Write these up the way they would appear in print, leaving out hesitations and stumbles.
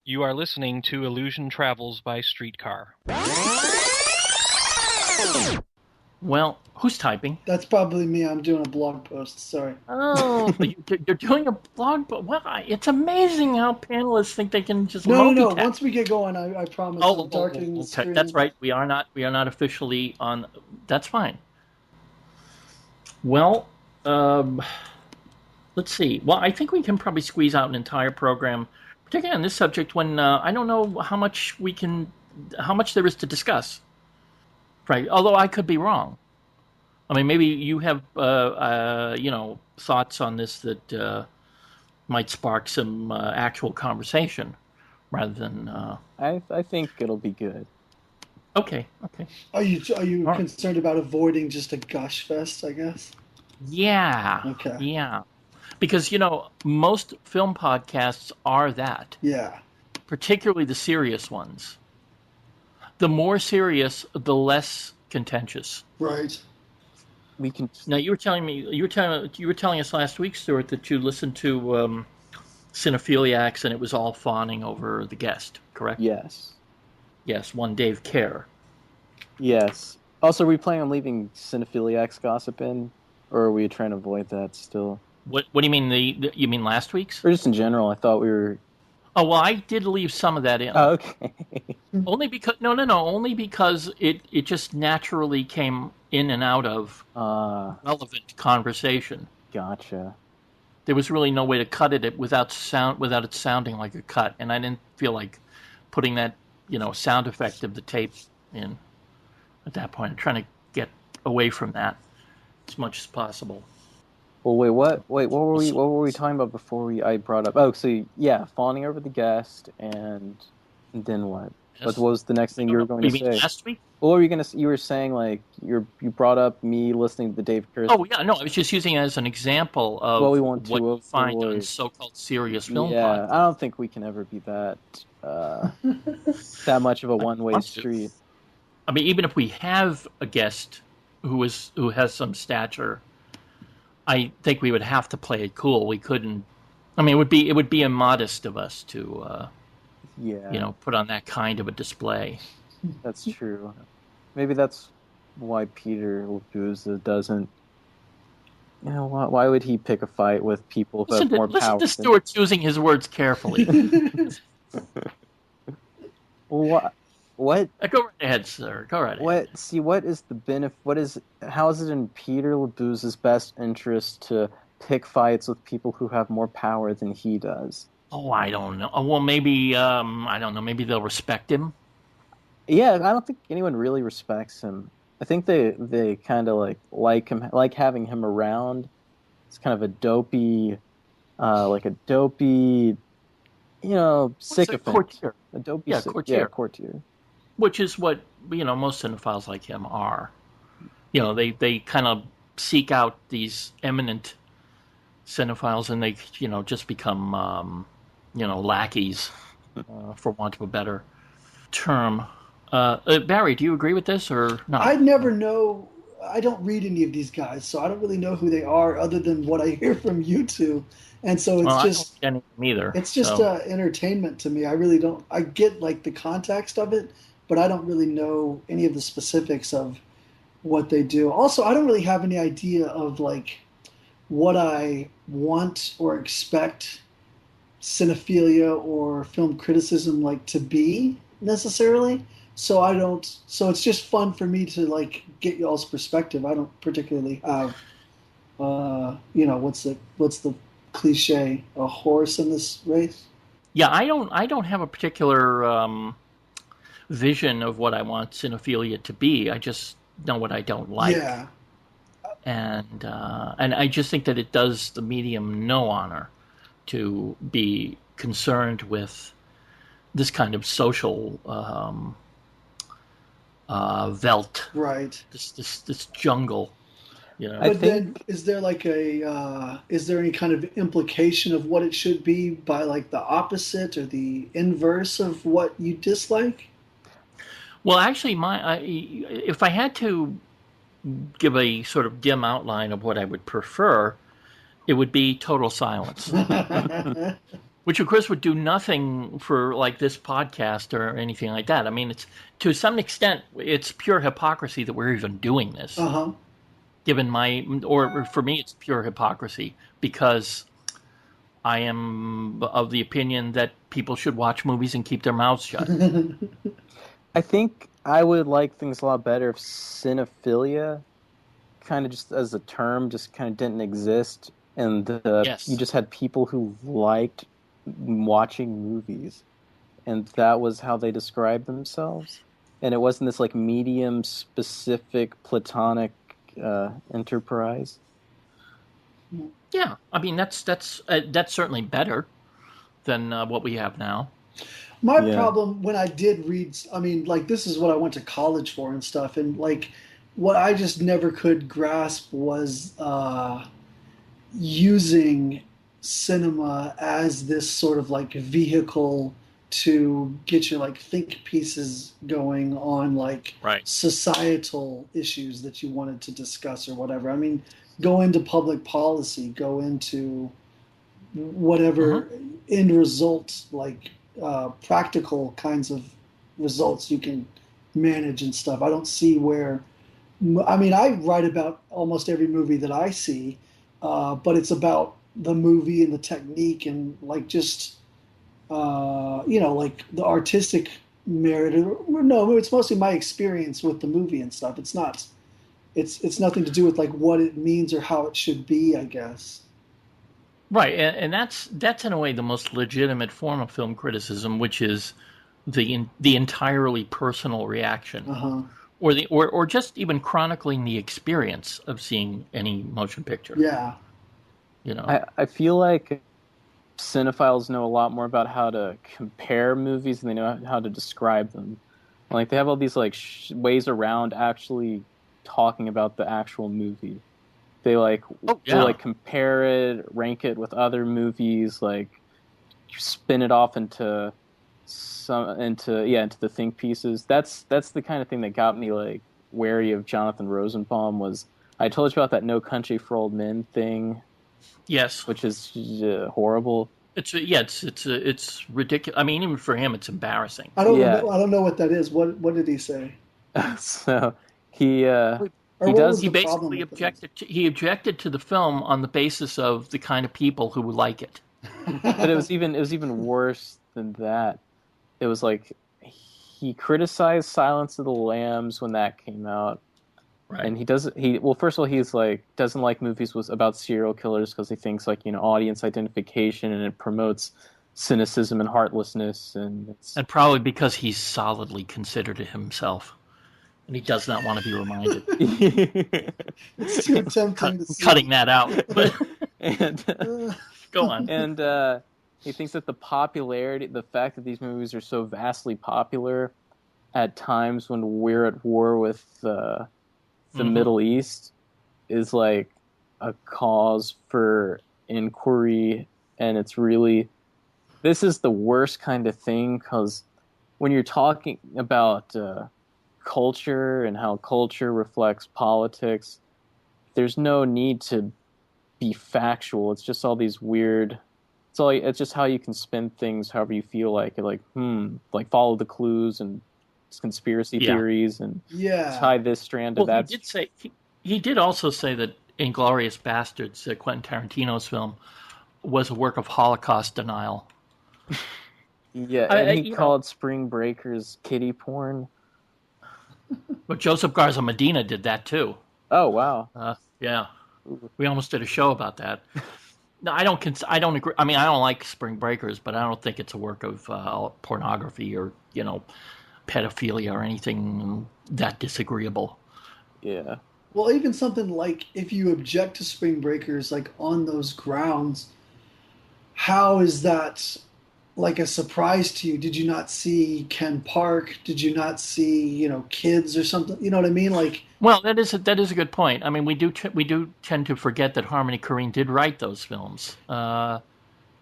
You are listening to Illusion Travels by Streetcar. Well, who's typing? That's probably me. I'm doing a blog post. Sorry. Oh, you're doing a blog, but well, it's amazing how panelists think they can just No. multitask. Once we get going, I promise. I'm darkening the screen. That's right. We are not officially on. That's fine. Well, let's see. Well, I think we can probably squeeze out an entire program, particularly on this subject, when I don't know how much there is to discuss. Right. Although I could be wrong. I mean, maybe you have thoughts on this that might spark some actual conversation, rather than. I think it'll be good. Okay. Are you All concerned about avoiding just a gush fest? I guess. Yeah. Okay. Yeah. Because most film podcasts are that. Yeah. Particularly the serious ones. The more serious, the less contentious. Right. We can. Now you were telling us last week, Stuart, that you listened to Cinephiliacs and it was all fawning over the guest, correct? Yes. Yes, one Dave Kerr. Yes. Also, are we planning on leaving Cinephiliacs gossip in, or are we trying to avoid that still? What do you mean? You mean last week's? Or just in general? I thought we were. Oh well, I did leave some of that in. Oh, okay. Only because only because it just naturally came in and out of relevant conversation. Gotcha. There was really no way to cut it without it sounding like a cut, and I didn't feel like putting that sound effect of the tape in at that point. I'm trying to get away from that as much as possible. Well, what were we talking about before I brought up? Oh, so yeah, fawning over the guest, and then what? Yes. What was the next thing you were going to say? You mean last week? What were you going to? You were saying like you brought up me listening to the Dave Kerr. Oh yeah, no, I was just using it as an example of what we want what to you find avoid. on so-called serious film Yeah, podcasts. I don't think we can ever be that much of a one-way street. I mean, even if we have a guest who has some stature, I think we would have to play it cool. We couldn't. I mean, it would be immodest of us to, put on that kind of a display. That's true. Maybe that's why Peter Labuza doesn't. Why would he pick a fight with people who have more power? Listen to Stuart using his words carefully. What? Go right ahead, sir. Go right ahead. What is the benefit? How is it in Peter Labuza's best interest to pick fights with people who have more power than he does? Oh, I don't know. Well, maybe I don't know. Maybe they'll respect him. Yeah, I don't think anyone really respects him. I think they kind of like him, like having him around. It's kind of a dopey, sycophant. Courtier. A dopey, courtier. Yeah, courtier. Which is what most cinephiles like him are. They kind of seek out these eminent cinephiles, and they just become lackeys, for want of a better term. Barry, do you agree with this or not? I never know. I don't read any of these guys, so I don't really know who they are other than what I hear from you two. And so it's just I don't get any either. It's just entertainment to me. I really don't. I get the context of it, but I don't really know any of the specifics of what they do. Also, I don't really have any idea of what I want or expect cinephilia or film criticism to be necessarily. So I don't. So it's just fun for me to get y'all's perspective. I don't particularly have, what's the cliche, a horse in this race? Yeah, I don't have a particular vision of what I want cinephilia to be. I just know what I don't like. Yeah. And I just think that it does the medium no honor to be concerned with this kind of social veldt. Right. This jungle. But then, is there is there any kind of implication of what it should be by the opposite or the inverse of what you dislike? Well, actually, if I had to give a sort of dim outline of what I would prefer, it would be total silence. Which, of course, would do nothing for like this podcast or anything like that. I mean, it's to some extent, it's pure hypocrisy that we're even doing this. Uh-huh. Or for me, it's pure hypocrisy because I am of the opinion that people should watch movies and keep their mouths shut. I think I would like things a lot better if cinephilia, kind of just as a term, just kind of didn't exist, and Yes. you just had people who liked watching movies, and that was how they described themselves. And it wasn't this like medium specific platonic enterprise. Yeah, I mean that's certainly better than what we have now. My problem when I did read, I mean, like this is what I went to college for and stuff, and like what I just never could grasp was using cinema as this sort of like vehicle to get your like think pieces going on like societal issues that you wanted to discuss or whatever. I mean, go into public policy, go into whatever end result, like practical kinds of results you can manage and stuff. I don't see where. I mean, I write about almost every movie that I see, but it's about the movie and the technique and like just like the artistic merit. No, it's mostly my experience with the movie and stuff. It's not. It's nothing to do with like what it means or how it should be, I guess. Right, and that's in a way the most legitimate form of film criticism, which is the entirely personal reaction, or just even chronicling the experience of seeing any motion picture. Yeah, I feel like cinephiles know a lot more about how to compare movies than they know how to describe them. Like they have all these like ways around actually talking about the actual movie. They they compare it, rank it with other movies, like spin it off into the think pieces. That's the kind of thing that got me like wary of Jonathan Rosenbaum. Was I told you about that No Country for Old Men thing? Yes, which is horrible. It's ridiculous. I mean, even for him, it's embarrassing. I don't know what that is. What did he say? So he basically objected to the film on the basis of the kind of people who would like it. But it was even worse than that. It was like he criticized Silence of the Lambs when that came out. Right. And first of all, he's like doesn't like movies about serial killers because he thinks like audience identification and it promotes cynicism and heartlessness and probably because he's solidly considered it himself. And he does not want to be reminded. It's too tempting to see. Cutting that out. Go on. And he thinks that the fact that these movies are so vastly popular at times when we're at war with the Middle East is like a cause for inquiry. And it's really, this is the worst kind of thing because when you're talking about culture and how culture reflects politics, there's no need to be factual. It's just all these weird. It's just how you can spin things however you feel like. Like follow the clues and conspiracy theories and tie this strand to that. He did also say that Inglourious Basterds, Quentin Tarantino's film, was a work of Holocaust denial. Yeah, and he called Spring Breakers kiddie porn. But Joseph Garza Medina did that too. Oh wow! Yeah, we almost did a show about that. No, I don't agree. I mean, I don't like Spring Breakers, but I don't think it's a work of pornography or pedophilia or anything that disagreeable. Yeah. Well, even something like if you object to Spring Breakers, like on those grounds, how is that like a surprise to you? Did you not see Ken Park? Did you not see Kids or something? You know what I mean? Like, well, that is a good point. I mean, we do tend to forget that Harmony Korine did write those films.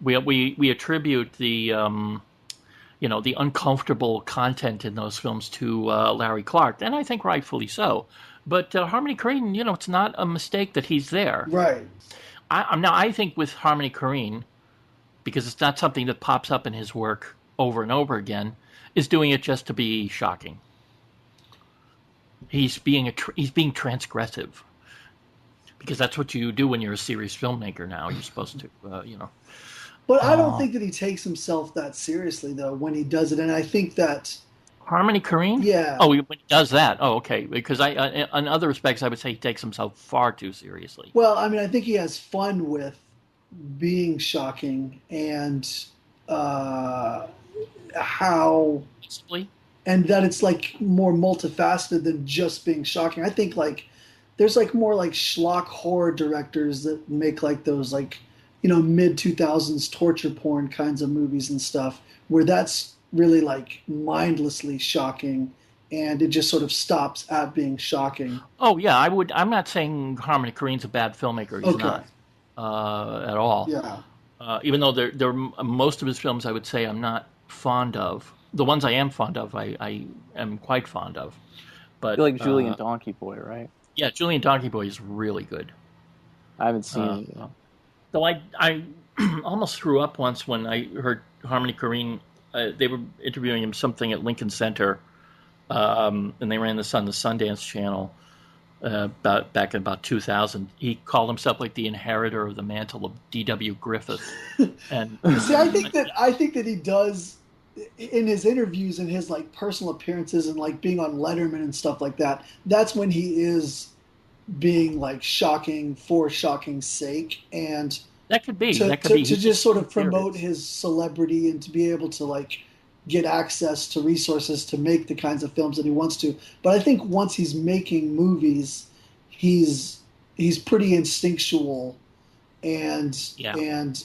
We attribute the the uncomfortable content in those films to Larry Clark, and I think rightfully so. But Harmony Korine, it's not a mistake that he's there. Right. I think with Harmony Korine, because it's not something that pops up in his work over and over again, is doing it just to be shocking. He's being transgressive, because that's what you do when you're a serious filmmaker. Now you're supposed to, But I don't think that he takes himself that seriously though when he does it, and I think that Harmony Korine. Yeah. Oh, when he does that. Oh, okay. Because in other respects, I would say he takes himself far too seriously. Well, I mean, I think he has fun with being shocking and how Basically. and that it's like more multifaceted than just being shocking. I think like there's like more like schlock horror directors that make like those like mid 2000s torture porn kinds of movies and stuff where that's really like mindlessly shocking and it just sort of stops at being shocking. Oh yeah, I'm not saying Harmony Korine's a bad filmmaker. He's not at all. Yeah. Even though they're most of his films, I would say I'm not fond of. The ones I am fond of, I am quite fond of. But You like Julian Donkey Boy, right? Yeah, Julian Donkey Boy is really good. I haven't seen it. Though I almost threw up once when I heard Harmony Korine. They were interviewing him something at Lincoln Center, and they ran this on the Sundance Channel back in about 2000. He called himself like the inheritor of the mantle of D.W. Griffith. And see, I think that he does in his interviews and his like personal appearances and like being on Letterman and stuff like that. That's when he is being like shocking for shocking's sake, and that could be to just sort of promote his celebrity and to be able to like get access to resources to make the kinds of films that he wants to. But I think once he's making movies, he's pretty instinctual, and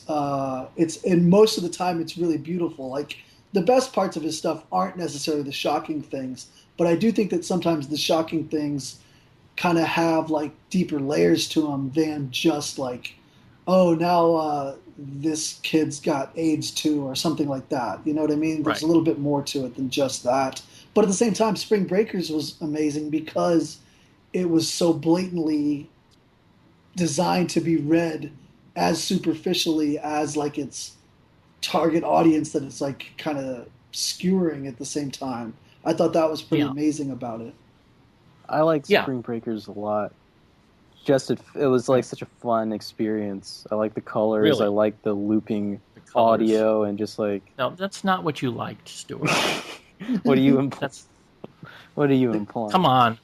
most of the time it's really beautiful. Like the best parts of his stuff aren't necessarily the shocking things, but I do think that sometimes the shocking things kind of have like deeper layers to them than just like, oh, now this kid's got AIDS too, or something like that. You know what I mean? There's a little bit more to it than just that. But at the same time, Spring Breakers was amazing because it was so blatantly designed to be read as superficially as like its target audience that it's like kind of skewering at the same time. I thought that was pretty amazing about it. I like Spring Breakers a lot. Just it was like such a fun experience. I like the colors. Really? I like the looping audio and just like. No, that's not what you liked, Stuart. What do you imply? What are you implying? Come on.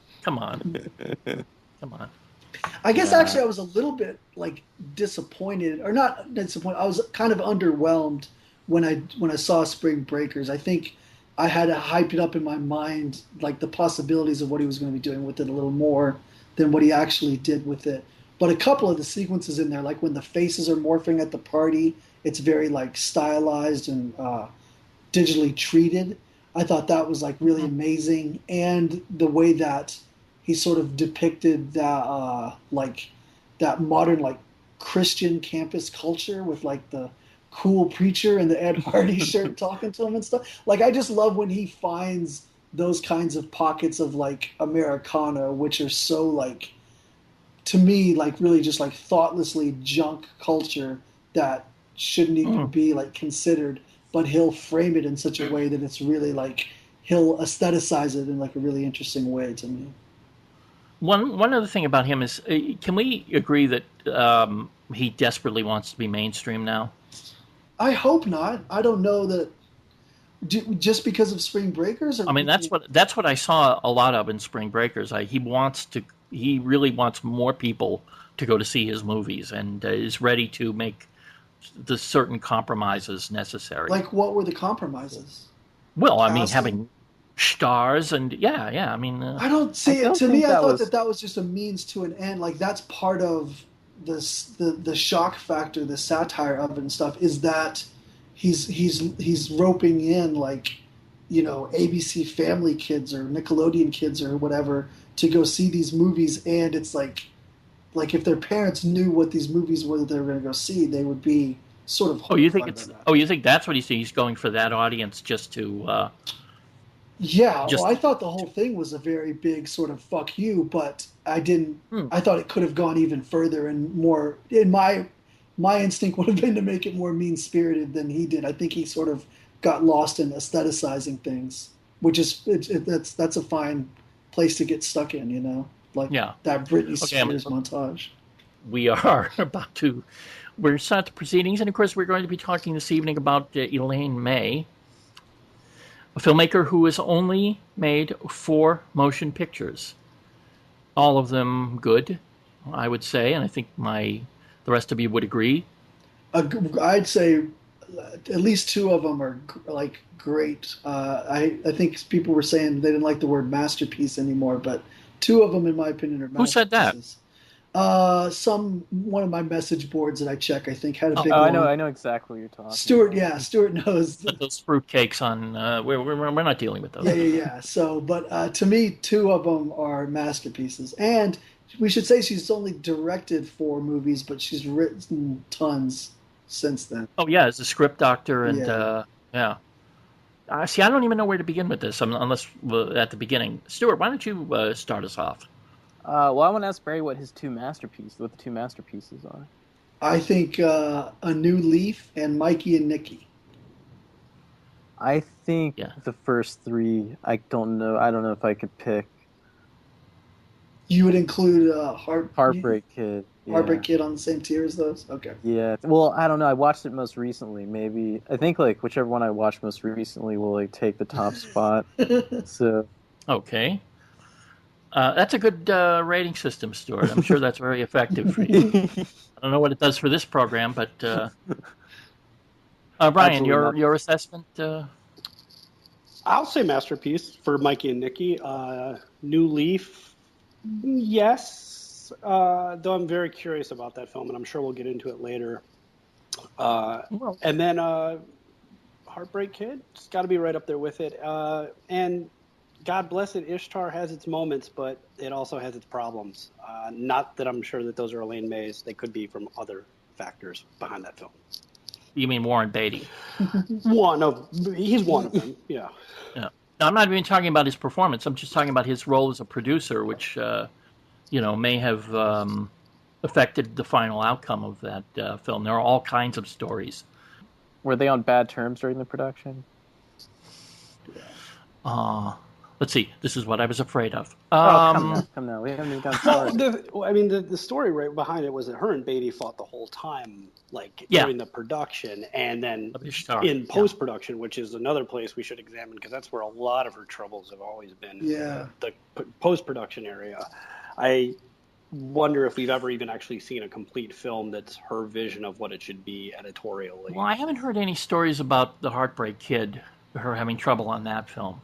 I guess actually I was a little bit like disappointed, or not disappointed. I was kind of underwhelmed when I saw Spring Breakers. I think I had to hype it up in my mind, like the possibilities of what he was going to be doing with it a little more than what he actually did with it. But a couple of the sequences in there, like when the faces are morphing at the party, it's very like stylized and digitally treated. I thought that was like really amazing, and the way that he sort of depicted that that modern like Christian campus culture with like the cool preacher and the Ed Hardy shirt talking to him and stuff. Like I just love when he finds those kinds of pockets of like Americana, which are so like, to me, like really just like thoughtlessly junk culture that shouldn't even be like considered, but he'll frame it in such a way that it's really like, he'll aestheticize it in like a really interesting way to me. One other thing about him is, can we agree that he desperately wants to be mainstream now? I hope not. I don't know that just because of Spring Breakers. Or I mean, that's what I saw a lot of in Spring Breakers. He really wants more people to go to see his movies, and is ready to make the certain compromises necessary. Like what were the compromises? Well, I mean, having stars and I mean, I don't see it. To me, I thought that was just a means to an end. Like that's part of this, the shock factor, the satire of it and stuff, is that he's roping in like, ABC Family kids or Nickelodeon kids or whatever to go see these movies, and it's like if their parents knew what these movies were that they were going to go see, they would be sort of. You think that's what he's going for, that audience just to. I thought the whole thing was a very big sort of fuck you, but I didn't. I thought it could have gone even further and more, in my my instinct would have been to make it more mean spirited than he did. I think he sort of got lost in aestheticizing things, which is that's a fine place to get stuck in, you know, like Yeah. that Britney Okay, Spears montage. We are about to. We're set to proceedings, and of course, we're going to be talking this evening about Elaine May, a filmmaker who has only made 4 motion pictures. All of them good, I would say, and I think the rest of you would agree. I'd say at least 2 of them are like great. I think people were saying they didn't like the word masterpiece anymore, but 2 of them, in my opinion, are Who said that? masterpieces. One of my message boards that I check, I think, had a big Oh, one. I know exactly what you're talking Stuart, about. yeah, Stuart knows. Put those fruitcakes on. We're not dealing with those. Yeah. So, but to me, 2 of them are masterpieces. And we should say she's only directed 4 movies, but she's written tons since then. Oh yeah, as a script doctor, and Yeah. yeah. See, I don't even know where to begin with this, unless at the beginning. Stuart, why don't you start us off? Well, I want to ask Barry what the 2 masterpieces are. I think A New Leaf and Mikey and Nikki. I think Yeah. the first 3. I don't know if I could pick. You would include Heartbreak Kid. Yeah. Heartbreak Kid on the same tier as those? Okay. Yeah. Well, I don't know. I watched it most recently. Maybe I think like whichever one I watched most recently will like take the top spot. So. Okay. That's a good rating system, Stuart. I'm sure that's very effective for you. I don't know what it does for this program, but Brian, your assessment? I'll say masterpiece for Mikey and Nikki. New Leaf, yes. Though I'm very curious about that film, and I'm sure we'll get into it later. And then Heartbreak Kid, it's got to be right up there with it. And God bless it, Ishtar has its moments, but it also has its problems. Not that I'm sure that those are Elaine May's. They could be from other factors behind that film. You mean Warren Beatty? He's one of them, yeah. Yeah. Now, I'm not even talking about his performance. I'm just talking about his role as a producer, which, may have affected the final outcome of that film. There are all kinds of stories. Were they on bad terms during the production? Let's see. This is what I was afraid of. Come now. We haven't even gotten started. The story right behind it was that her and Beatty fought the whole time, Yeah. during the production, and then Of Ishtar. in post-production, which is another place we should examine, because that's where a lot of her troubles have always been. Yeah. The post-production area. I wonder if we've ever even actually seen a complete film that's her vision of what it should be editorially. Well, I haven't heard any stories about the Heartbreak Kid, her having trouble on that film.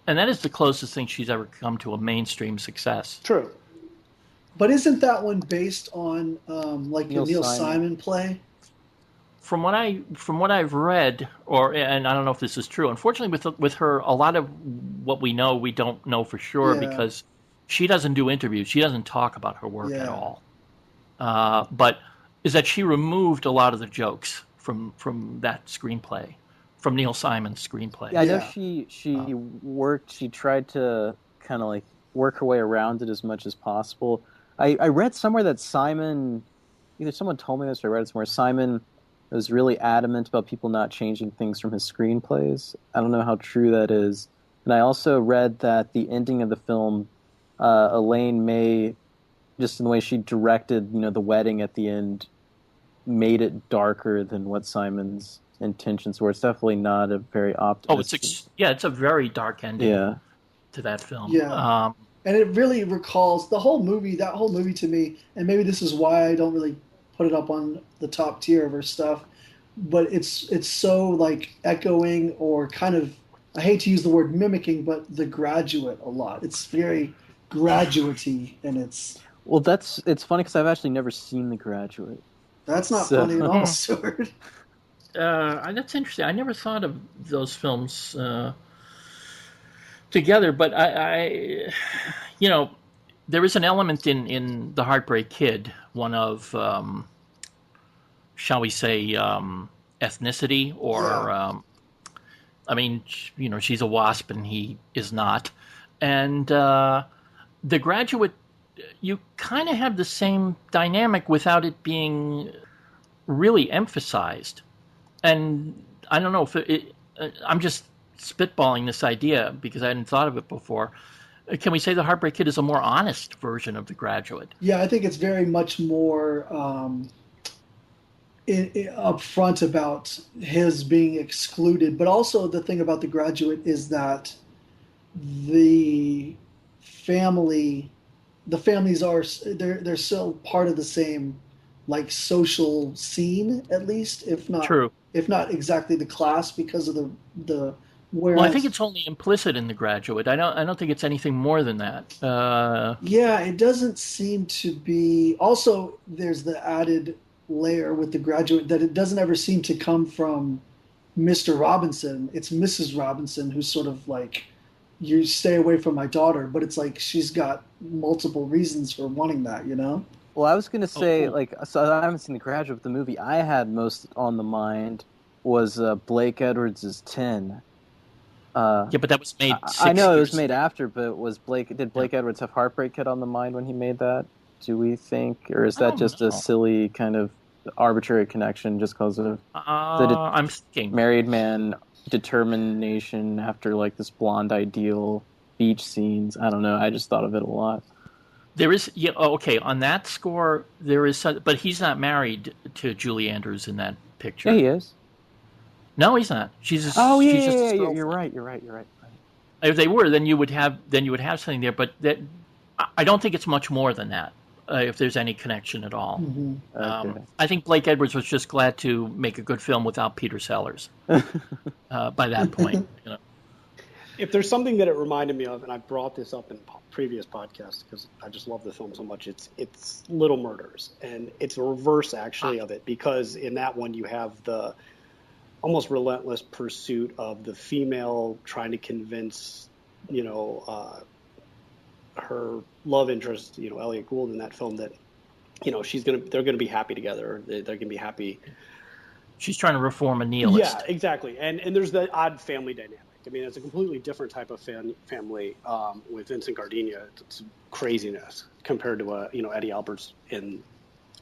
And that is the closest thing she's ever come to a mainstream success. True. But isn't that one based on Neil the Neil Simon. Simon play? From what I've read, and I don't know if this is true. Unfortunately, with her, a lot of what we know, we don't know for sure, Yeah. because she doesn't do interviews. She doesn't talk about her work at Yeah. all. But is that she removed a lot of the jokes from that screenplay, from Neil Simon's screenplay. Yeah, I know Yeah. she tried to kind of like work her way around it as much as possible. I read somewhere that Simon, either someone told me this or I read it somewhere, Simon was really adamant about people not changing things from his screenplays. I don't know how true that is. And I also read that the ending of the film, Elaine May, just in the way she directed, the wedding at the end, made it darker than what Simon's intentions were. It's definitely not a very optimistic. It's a very dark ending Yeah. to that film. Yeah. And it really recalls that whole movie to me, and maybe this is why I don't really put it up on the top tier of her stuff, but it's so like echoing or kind of, I hate to use the word mimicking, but The Graduate a lot. It's very graduate-y, and it's funny because I've actually never seen The Graduate. That's not funny at all, Stuart. That's interesting. I never thought of those films together, but I there is an element in The Heartbreak Kid, one of, shall we say, ethnicity, or, she's a WASP and he is not. And The Graduate, you kind of have the same dynamic without it being really emphasized. And I don't know if I'm just spitballing this idea because I hadn't thought of it before. Can we say The Heartbreak Kid is a more honest version of The Graduate? Yeah, I think it's very much more upfront about his being excluded. But also the thing about The Graduate is that the family, the families are they're still part of the same like social scene, at least, True. if not exactly the class, because of the Well, I think whereas it's only implicit in The Graduate. I don't think it's anything more than that. yeah, it doesn't seem to be. Also, there's the added layer with The Graduate that it doesn't ever seem to come from Mr. Robinson. It's Mrs. Robinson who's sort of like, you stay away from my daughter, but it's like she's got multiple reasons for wanting that, you know? Well, I was going to say, cool. so I haven't seen The Graduate, but the movie I had most on the mind was Blake Edwards' 10. Yeah, but that was made 6 I know it was years made ago. after, but did Blake Edwards have Heartbreak Kid on the mind when he made that? Do we think, or is I that don't just know. a silly kind of arbitrary connection just because of I'm thinking. married man determination after like this blonde ideal beach scenes? I don't know. I just thought of it a lot. There is, yeah, okay, on that score, there is, but he's not married to Julie Andrews in that picture. Yeah, he is. No, he's not. She's just, Oh, she's just his yeah. girlfriend. You're right. If they were, then you would have something there. But I don't think it's much more than that. If there's any connection at all, Mm-hmm. Okay. I think Blake Edwards was just glad to make a good film without Peter Sellers. By that point, you know. If there's something that it reminded me of, and I brought this up in previous podcasts because I just love the film so much, it's Little Murders, and it's a reverse actually of it, because in that one you have the almost relentless pursuit of the female trying to convince, her love interest, Elliot Gould in that film, that they're gonna be happy together, they're gonna be happy. She's trying to reform a nihilist. Yeah, exactly. And there's the odd family dynamic. I mean, it's a completely different type of family with Vincent Gardenia. It's craziness compared to Eddie Albert's in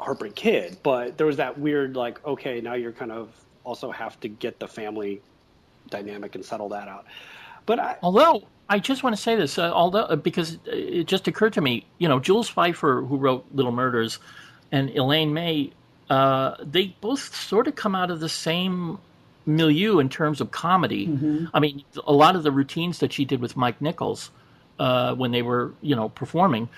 Heartbreak Kid. But there was that weird, like, okay, now you're kind of also have to get the family dynamic and settle that out. But Although I just want to say this, because it just occurred to me, Jules Feiffer, who wrote Little Murders, and Elaine May, they both sort of come out of the same milieu in terms of comedy. Mm-hmm. I mean, a lot of the routines that she did with Mike Nichols when they were, performing,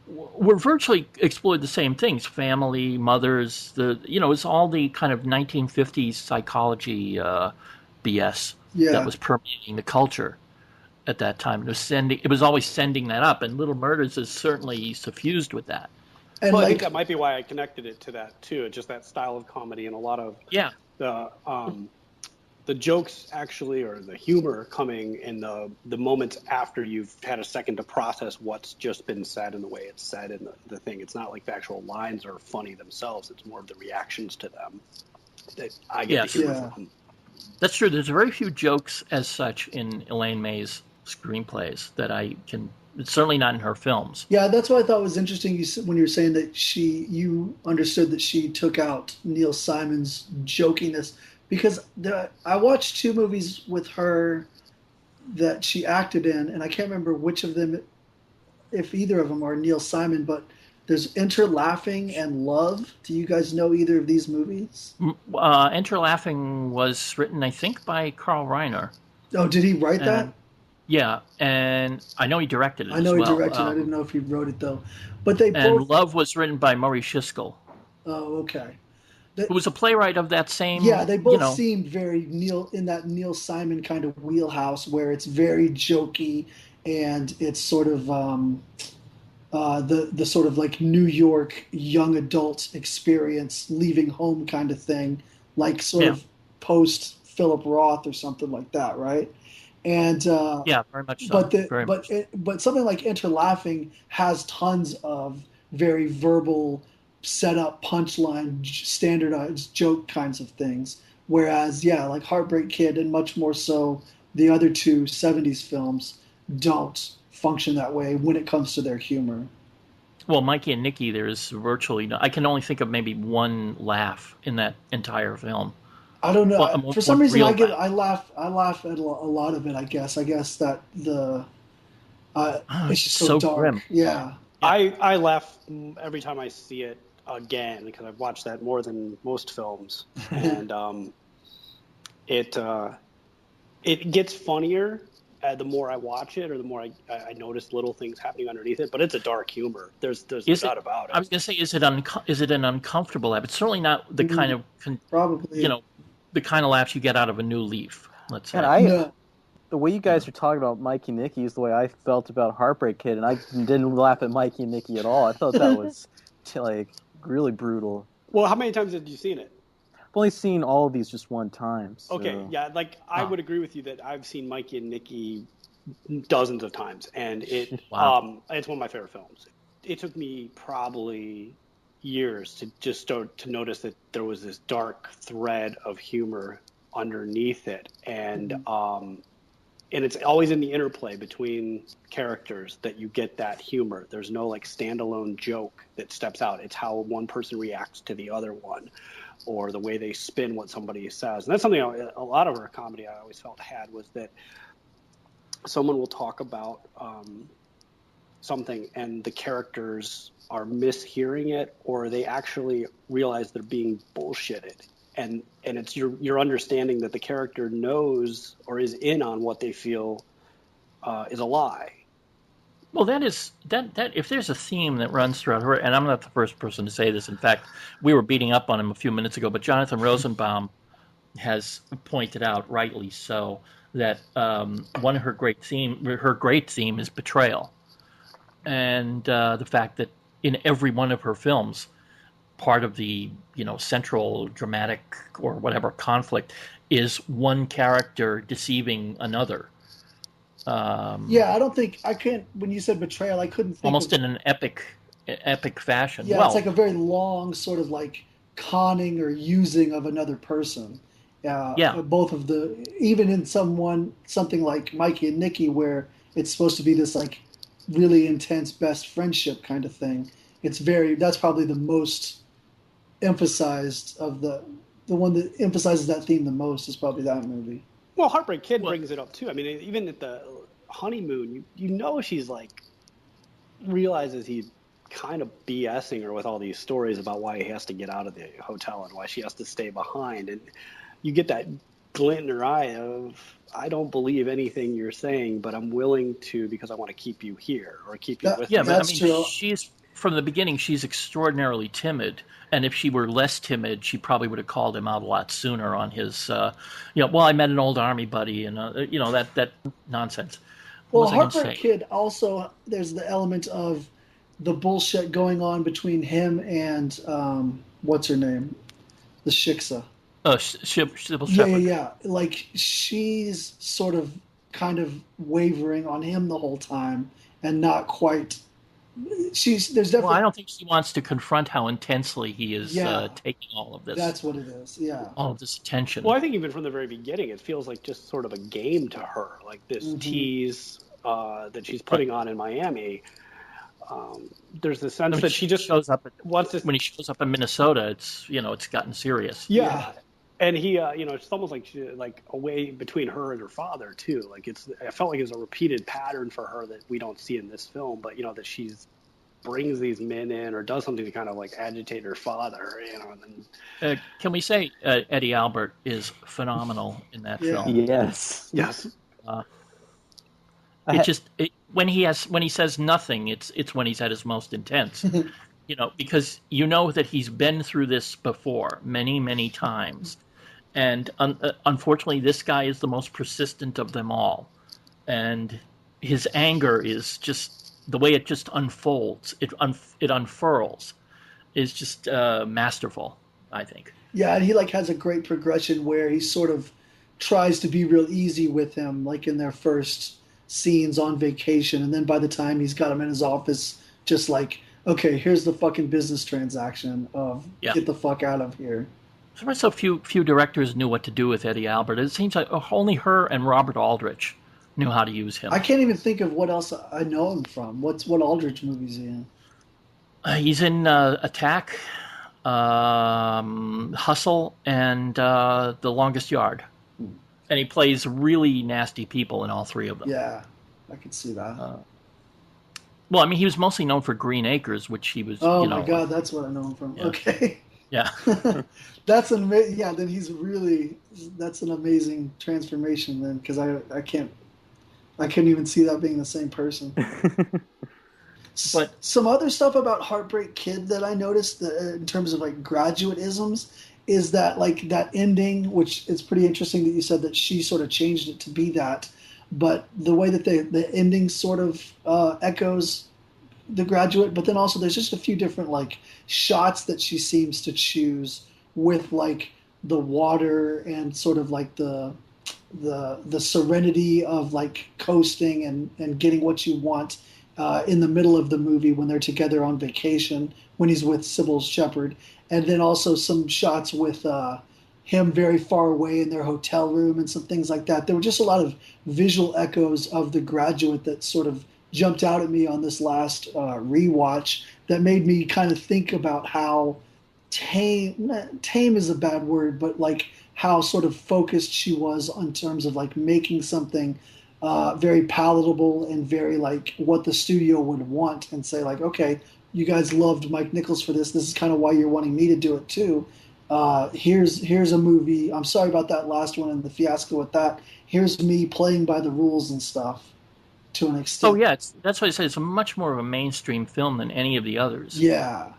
were virtually explored the same things: family, mothers. It's all the kind of 1950s psychology BS that was permeating the culture at that time. It was always sending that up, and Little Murders is certainly suffused with that. And I think that might be why I connected it to that too. Just that style of comedy, and a lot of the jokes actually, or the humor coming in the moments after you've had a second to process what's just been said and the way it's said in the thing. It's not like the actual lines are funny themselves. It's more of the reactions to them that I get the humor from. That's true. There's very few jokes as such in Elaine May's screenplays that I can. It's certainly not in her films. Yeah, that's what I thought was interesting when you were saying that you understood that she took out Neil Simon's jokiness, because I watched 2 movies with her that she acted in, and I can't remember which of them, if either of them are Neil Simon, but there's Enter Laughing and Love. Do you guys know either of these movies? Enter Laughing was written, I think, by Carl Reiner. Oh, did he write that? Yeah, and I know he directed it I know as well. he directed it. I didn't know if he wrote it, though. But Love was written by Murray Shiskel. Oh, okay. Who was a playwright of that same... Yeah, they both seemed very in that Neil Simon kind of wheelhouse, where it's very jokey, and it's sort of the sort of like New York young adult experience, leaving home kind of thing, like sort of post Philip Roth or something like that, right? And very much so. But something like Enter Laughing has tons of very verbal, set up, punchline, standardized joke kinds of things. Whereas, like Heartbreak Kid and much more so the other 2 70s films don't function that way when it comes to their humor. Well, Mikey and Nicky, there's virtually no. I can only think of maybe one laugh in that entire film. I don't know. Well, For some one reason, real I laugh at a lot of it. I guess that it's just so dark. Grim. Yeah. I laugh every time I see it again because I've watched that more than most films, and it gets funnier the more I watch it, or the more I notice little things happening underneath it. But it's a dark humor. There's no doubt about it. I was gonna say, is it an uncomfortable laugh? It's certainly not the kind of Probably the kind of laughs you get out of a New Leaf. Let's say. And the way you guys are talking about Mikey and Nicky is the way I felt about Heartbreak Kid, and I didn't laugh at Mikey and Nicky at all. I thought that was like really brutal. Well, how many times have you seen it? I've only seen all of these just one time. So. Okay, yeah, like I would agree with you that I've seen Mikey and Nicky dozens of times, and it Wow. It's one of my favorite films. It took me probably years to just start to notice that there was this dark thread of humor underneath it, and it's always in the interplay between characters that you get that humor. There's no like standalone joke that steps out. It's how one person reacts to the other one, or the way they spin what somebody says. And that's something a lot of our comedy I always felt had, was that someone will talk about something and the characters are mishearing it, or they actually realize they're being bullshitted. And it's your understanding that the character knows or is in on what they feel is a lie. Well, that if there's a theme that runs throughout her, and I'm not the first person to say this. In fact, we were beating up on him a few minutes ago, but Jonathan Rosenbaum has pointed out, rightly so, that one of her great theme is betrayal, and the fact that in every one of her films, part of the central dramatic or whatever conflict is one character deceiving another. When you said betrayal, I couldn't think almost in an epic fashion. Yeah, it's like a very long sort of like conning or using of another person. Both of even in something like Mikey and Nicky, where it's supposed to be this like really intense best friendship kind of thing. That's probably the most emphasized of the one that emphasizes that theme the most is probably that movie. Well, Heartbreak Kid brings it up too. I mean, even at the honeymoon, she's like realizes he's kind of BSing her with all these stories about why he has to get out of the hotel and why she has to stay behind, and you get that glint in her eye of, I don't believe anything you're saying, but I'm willing to because I want to keep you here or keep you with me. Yeah, but I mean, she's from the beginning, she's extraordinarily timid. And if she were less timid, she probably would have called him out a lot sooner on his, well, I met an old army buddy, and, that nonsense. Well, Heartbreak Kid also, there's the element of the bullshit going on between him and, what's her name? The Shiksa. Sybil Shepherd. Yeah. Like, she's sort of kind of wavering on him the whole time and not quite... There's definitely. Well, I don't think she wants to confront how intensely he is taking all of this. That's what it is. Yeah, all of this attention. Well, I think even from the very beginning, it feels like just sort of a game to her, like this tease that she's putting on in Miami. There's the sense that she just shows up when he shows up in Minnesota. It's gotten serious. Yeah. And he, it's almost like a way between her and her father too. Like I felt like it was a repeated pattern for her that we don't see in this film, but that she's brings these men in or does something to kind of like agitate her father. And then... Can we say Eddie Albert is phenomenal in that film? Yes. When he says nothing, it's when he's at his most intense. Because that he's been through this before many, many times. And unfortunately, this guy is the most persistent of them all. And his anger is just, the way it just unfolds, it unfurls, is just masterful, I think. Yeah, and he has a great progression where he sort of tries to be real easy with him, like in their first scenes on vacation. And then by the time he's got him in his office, just like, okay, here's the fucking business transaction of get the fuck out of here. So few directors knew what to do with Eddie Albert. It seems like only her and Robert Aldrich knew how to use him. I can't even think of what else I know him from. What Aldrich movies he in? He's in Attack, Hustle, and The Longest Yard. And he plays really nasty people in all three of them. Yeah, I could see that. Well, I mean, he was mostly known for Green Acres, which he was. Oh my God, that's what I know him from. Yeah. Okay. Yeah. That's an amazing. Yeah, then that's an amazing transformation then, because I couldn't even see that being the same person. But some other stuff about Heartbreak Kid that I noticed in terms of like graduate-isms is that like that ending, which it's pretty interesting that you said that she sort of changed it to be that, but the way that the ending sort of echoes The Graduate, but then also there's just a few different like shots that she seems to choose with like the water and sort of like the serenity of like coasting and getting what you want in the middle of the movie when they're together on vacation when he's with Sybil Shepherd, and then also some shots with him very far away in their hotel room and some things like that. There were just a lot of visual echoes of The Graduate that sort of jumped out at me on this last rewatch that made me kind of think about how tame is a bad word, but like how sort of focused she was in terms of like making something very palatable and very like what the studio would want, and say like, okay, you guys loved Mike Nichols for this. This is kind of why you're wanting me to do it too. Here's a movie. I'm sorry about that last one and the fiasco with that. Here's me playing by the rules and stuff to an extent. Oh yeah, that's what I said. It's a much more of a mainstream film than any of the others. Yeah.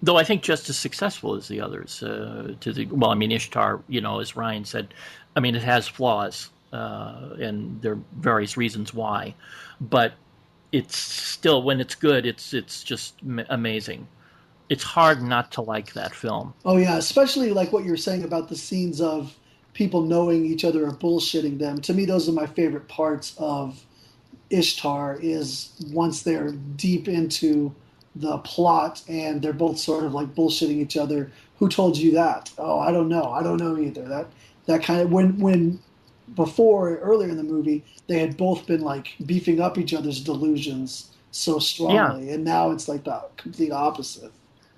Though I think just as successful as the others. Ishtar, as Ryan said, I mean, it has flaws, and there are various reasons why, but it's still, when it's good, it's just amazing. It's hard not to like that film. Oh yeah, especially like what you're saying about the scenes of people knowing each other or bullshitting them. To me, those are my favorite parts of Ishtar, is once they're deep into the plot and they're both sort of like bullshitting each other. Who told you that? Oh, I don't know either. That kind of when before, earlier in the movie, they had both been like beefing up each other's delusions so strongly, and now it's like the complete opposite.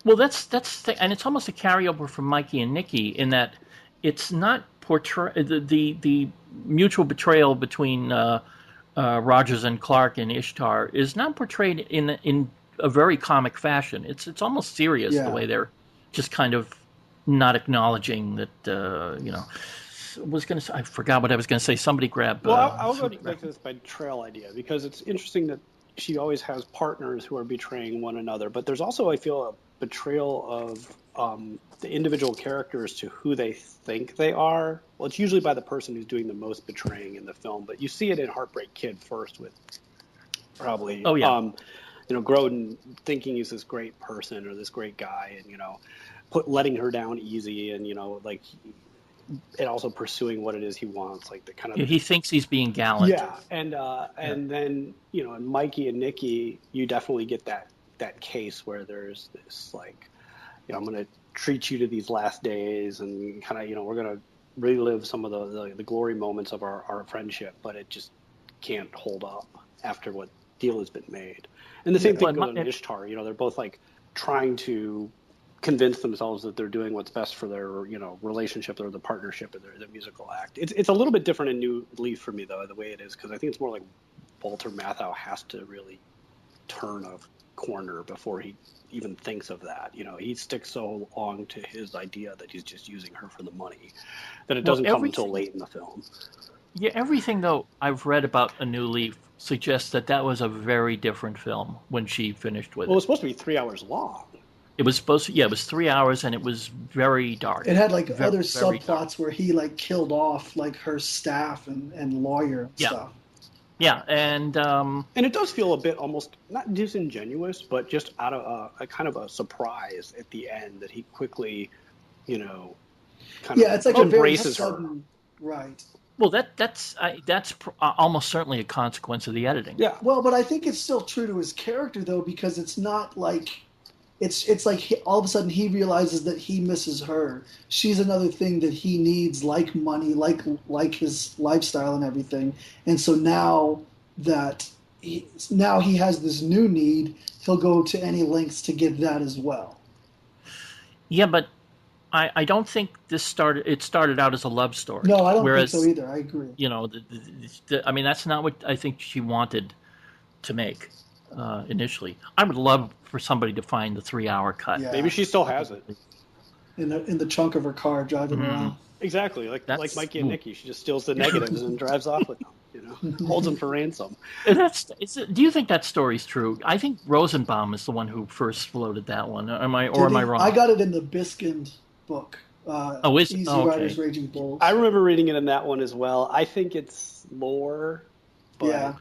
Well, and it's almost a carryover from Mikey and Nicky in that it's not the mutual betrayal between Rogers and Clark and Ishtar is not portrayed in a very comic fashion. It's almost serious, the way they're just kind of not acknowledging that. I forgot what I was going to say. Somebody grab. Well, I'll go back to this betrayal idea, because it's interesting that she always has partners who are betraying one another, but there's also, I feel, a betrayal of the individual characters to who they think they are. Well, it's usually by the person who's doing the most betraying in the film, but you see it in Heartbreak Kid first with probably Grodin thinking he's this great person or this great guy, and letting her down easy, and and also pursuing what it is he wants, like the kind of he thinks he's being gallant. Yeah, and then in Mikey and Nicky, you definitely get that case where there's this like, I'm going to treat you to these last days, and kind of we're going to relive some of the glory moments of our friendship, but it just can't hold up after what deal has been made. And the same thing goes in Ishtar. They're both like trying to convince themselves that they're doing what's best for their relationship or the partnership or their musical act. It's a little bit different in New Leaf for me, though, the way it is, because I think it's more like Walter Matthau has to really turn a corner before he even thinks of that. He sticks so long to his idea that he's just using her for the money that it doesn't come until late in the film. Yeah, everything, though, I've read about A New Leaf suggests that was a very different film when she finished with it. Well, it was supposed to be 3 hours long. It was supposed to, it was 3 hours, and it was very dark. It had like other subplots where he like killed off like her staff and lawyer and stuff. Yeah, and it does feel a bit almost not disingenuous, but just out of a kind of a surprise at the end that he quickly, kind of it's like embraces a very sudden, her. Right. Well, that's almost certainly a consequence of the editing. Yeah. Well, but I think it's still true to his character though, because it's not like. It's like all of a sudden he realizes that he misses her. She's another thing that he needs, like money, like his lifestyle and everything. And so now that now he has this new need. He'll go to any lengths to get that as well. Yeah, but I don't think it started out as a love story. No, I don't Whereas, think so either. I agree. You know, I mean, that's not what I think she wanted to make initially. I would love for somebody to find the 3-hour cut. Yeah. Maybe she still has it. In the trunk of her car driving around. Exactly, like Mikey and Nikki. She just steals the negatives and drives off with them. You know, holds them for ransom. Do you think that story's true? I think Rosenbaum is the one who first floated that one. Am I wrong? I got it in the Biskind book. Easy Riders, Raging Bulls. I remember reading it in that one as well. I think it's lore, but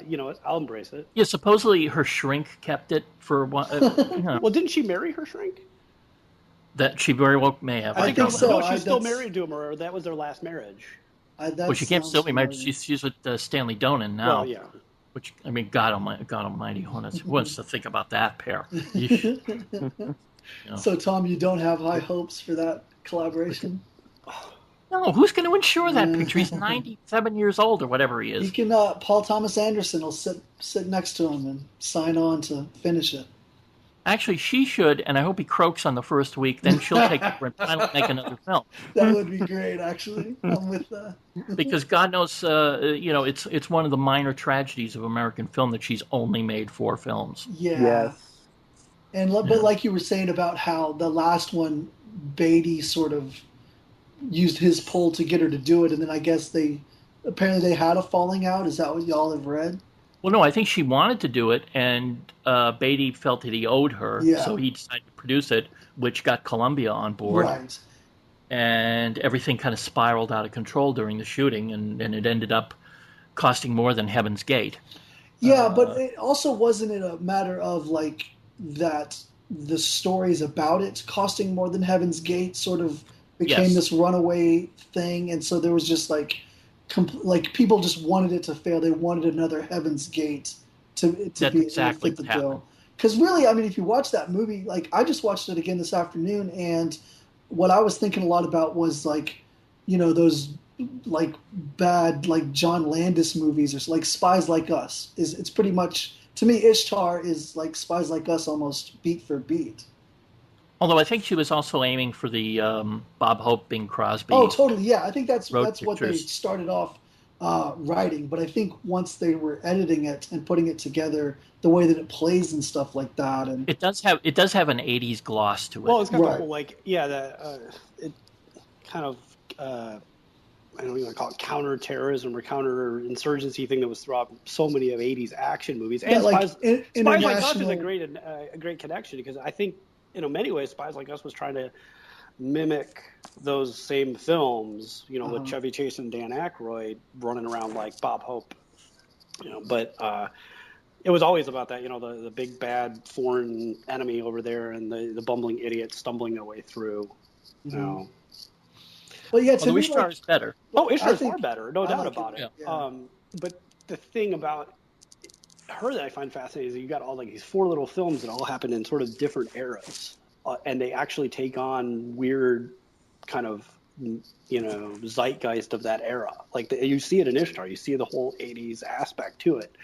you know, I'll embrace it. Yeah, supposedly her shrink kept it for one. You know. Well, didn't she marry her shrink? That she very well may have. I think so. No, she's still married to him, or that was their last marriage. Well, she can't still be married. She's with Stanley Donen now. Well, yeah. Which, I mean, God Almighty, who wants to think about that pair? So, Tom, you don't have high hopes for that collaboration? No, who's going to insure that picture? He's 97 years old or whatever he is. You can. Paul Thomas Anderson will sit next to him and sign on to finish it. Actually, she should, and I hope he croaks on the first week. Then she'll take over and finally make another film. That would be great, actually. I'm with that. Because God knows, you know, it's one of the minor tragedies of American film that she's only made 4 films. Yeah. Yes. But like you were saying about how the last one, Beatty sort of used his pull to get her to do it, and then I guess they had a falling out. Is that what y'all have read? Well, no, I think she wanted to do it, and Beatty felt that he owed her, so he decided to produce it, which got Columbia on board. Right. And everything kind of spiraled out of control during the shooting, and it ended up costing more than Heaven's Gate. Yeah, but it also wasn't it a matter of like that the stories about it costing more than Heaven's Gate sort of became this runaway thing, and so there was just like people just wanted it to fail. They wanted another Heaven's Gate to be exactly the bill. Because really, I mean, if you watch that movie, like I just watched it again this afternoon, and what I was thinking a lot about was like, you know, those like bad like John Landis movies or like Spies Like Us. It's pretty much, to me, Ishtar is like Spies Like Us almost beat for beat. Although I think she was also aiming for the Bob Hope, Bing Crosby. Oh, totally. Yeah, I think that's pictures. What they started off writing. But I think once they were editing it and putting it together, the way that it plays and stuff like that, and it does have an '80s gloss to it. Well, it's got the whole like it kind of I don't even call it counter-terrorism or counter-insurgency thing that was throughout so many of '80s action movies. And like Spies Like Us is a great connection, because I think, in many ways, Spies Like Us was trying to mimic those same films, you know, with Chevy Chase and Dan Aykroyd running around like Bob Hope, you know. But it was always about that, you know, the big bad foreign enemy over there and the bumbling idiot stumbling their way through, you know. Well, yeah, to me, Ishtar is better. Oh, Ishtar is far better, no doubt about it. Yeah. But the thing about her that I find fascinating is that you got all like these 4 little films that all happen in sort of different eras, and they actually take on weird kind of, you know, zeitgeist of that era. Like you see it in Ishtar, you see the whole '80s aspect to it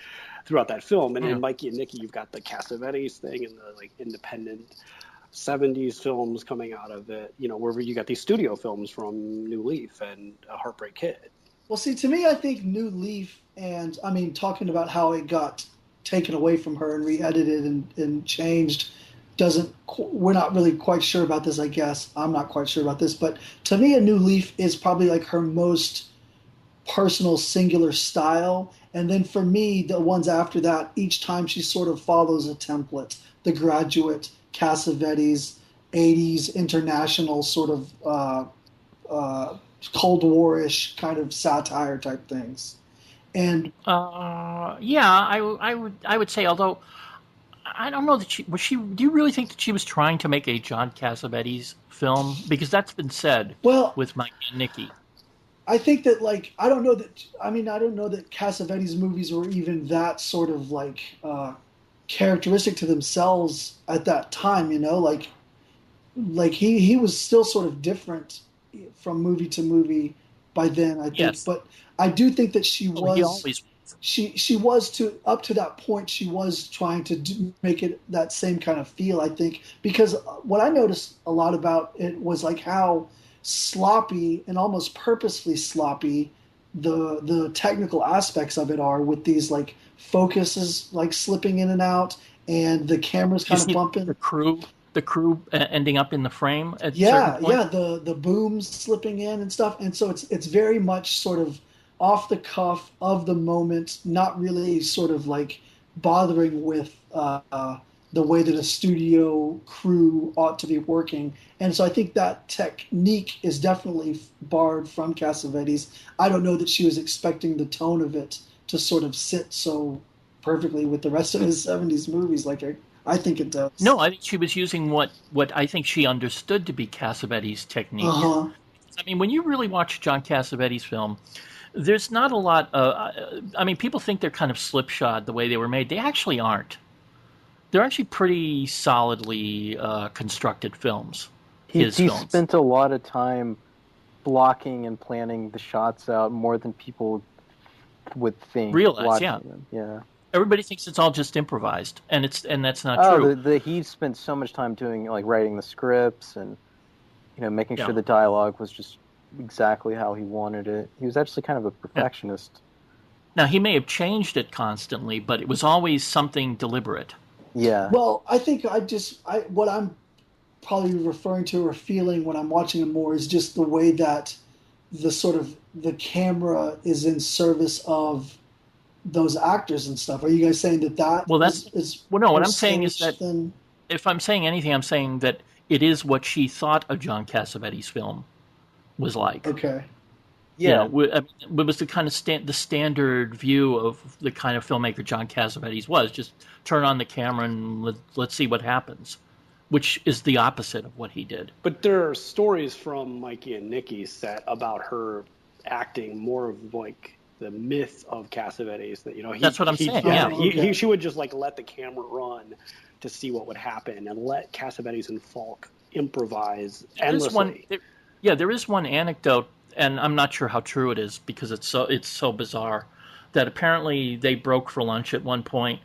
throughout that film. And in Mikey and Nikki, you've got the Cassavetes thing and the like independent '70s films coming out of it. You know, where you got these studio films from New Leaf and Heartbreak Kid. Well, see, to me, I think New Leaf, and I mean, talking about how it got taken away from her and re-edited and changed, we're not really quite sure about this, I guess. I'm not quite sure about this, but to me, A New Leaf is probably like her most personal, singular style. And then for me, the ones after that, each time she sort of follows a template. The Graduate, Cassavetes, 80s international sort of Cold War-ish kind of satire type things. And I would say, although I don't know that she do you really think that she was trying to make a John Cassavetes film? Because that's been said with Mike and Nikki. I think that, like, I don't know that Cassavetes movies were even that sort of like characteristic to themselves at that time, you know, like he was still sort of different from movie to movie by then, I think. Yes. But I do think that she was. she was to up to that point. She was trying to make it that same kind of feel. I think because what I noticed a lot about it was like how sloppy and almost purposefully sloppy the technical aspects of it are, with these like focuses like slipping in and out, and the cameras You kind of see bumping. the crew ending up in the frame at certain Yeah, points. yeah, the booms slipping in and stuff, and so it's very much sort of off the cuff of the moment, not really sort of like bothering with the way that a studio crew ought to be working. And so I think that technique is definitely barred from Cassavetes. I don't know that she was expecting the tone of it to sort of sit so perfectly with the rest of his '70s movies, like I think it does. No, I think she was using what I think she understood to be Cassavetes' Uh technique. huh. I mean, when you really watch John Cassavetes' film, there's not a lot. I mean, people think they're kind of slipshod the way they were made. They actually aren't. They're actually pretty solidly constructed films. He Films. spent a lot of time blocking and planning the shots out more than people would think. Realize, yeah. Them. Yeah. Everybody thinks it's all just improvised, and that's not true. true. He spent so much time doing like writing the scripts and making Yeah. sure the dialogue was just exactly how he wanted it. He was actually kind of a perfectionist. Yeah. Now he may have changed it constantly, but it was always something deliberate. Yeah. Well, I think what I'm probably referring to or feeling when I'm watching him more is just the way that the camera is in service of those actors and stuff. Are you guys saying that well, that's is well, no. What I'm saying is that than... if I'm saying anything, I'm saying that it is what she thought a John Cassavetes film was like. Okay. Yeah, it was the kind of the standard view of the kind of filmmaker John Cassavetes was. Just turn on the camera and let's see what happens, which is the opposite of what he did. But there are stories from Mikey and Nikki's set about her acting more of like the myth of Cassavetes. That that's what I'm saying. Yeah, she would just like let the camera run to see what would happen and let Cassavetes and Falk improvise endlessly. There is one anecdote. And I'm not sure how true it is because it's so bizarre that apparently they broke for lunch at one point,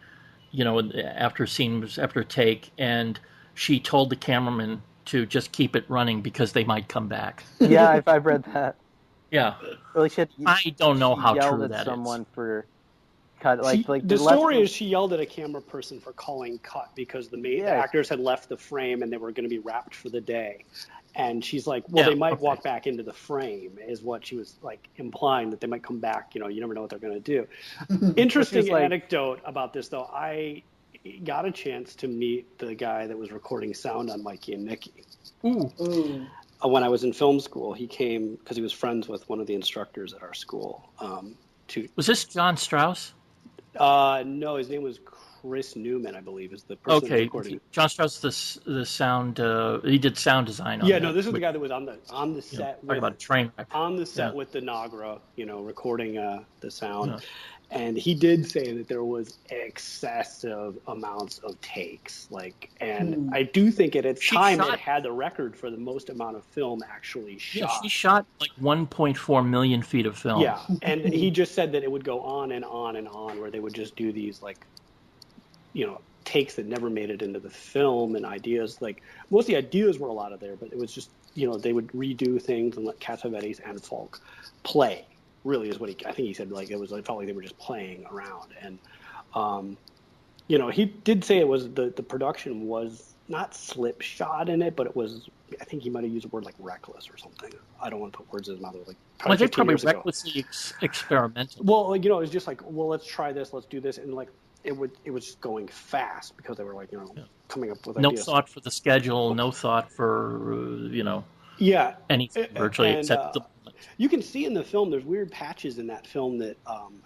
after a take, and she told the cameraman to just keep it running because they might come back. Yeah, I've read that. Yeah, well, I don't know how true that is. Someone for cut, the story is she yelled at a camera person for calling cut because the actors had left the frame and they were going to be wrapped for the day. And she's like, they might walk back into the frame, is what she was like implying, that they might come back. You never know what they're going to do. Interesting anecdote about this, though. I got a chance to meet the guy that was recording sound on Mikey and Nikki. Ooh. When I was in film school, he came because he was friends with one of the instructors at our school. Was this John Strauss? No, his name was Chris Newman, I believe, is the person that's recording. John Strauss, the sound. He did sound design. This is the guy that was on the set. Talking about a train wreck. On the set with the Nagra, recording the sound. Yeah. And he did say that there was excessive amounts of takes, I do think at its time it had the record for the most amount of film actually shot. Yeah, she shot like 1.4 million feet of film. Yeah, and he just said that it would go on and on and on, where they would just do these takes that never made it into the film, and ideas most of the ideas were a lot of there, but it was just they would redo things and let Cassavetes and Falk play. Really is what I think he said. It felt like they were just playing around, and he did say it was the production was not slipshod in it, but it was. I think he might have used a word like reckless or something. I don't want to put words in his mouth. They're probably recklessly experimental. Well, it was just let's try this, let's do this, and it was going fast because they were coming up with no ideas. Thought for the schedule, no thought for anything virtually except the. You can see in the film, there's weird patches in that film that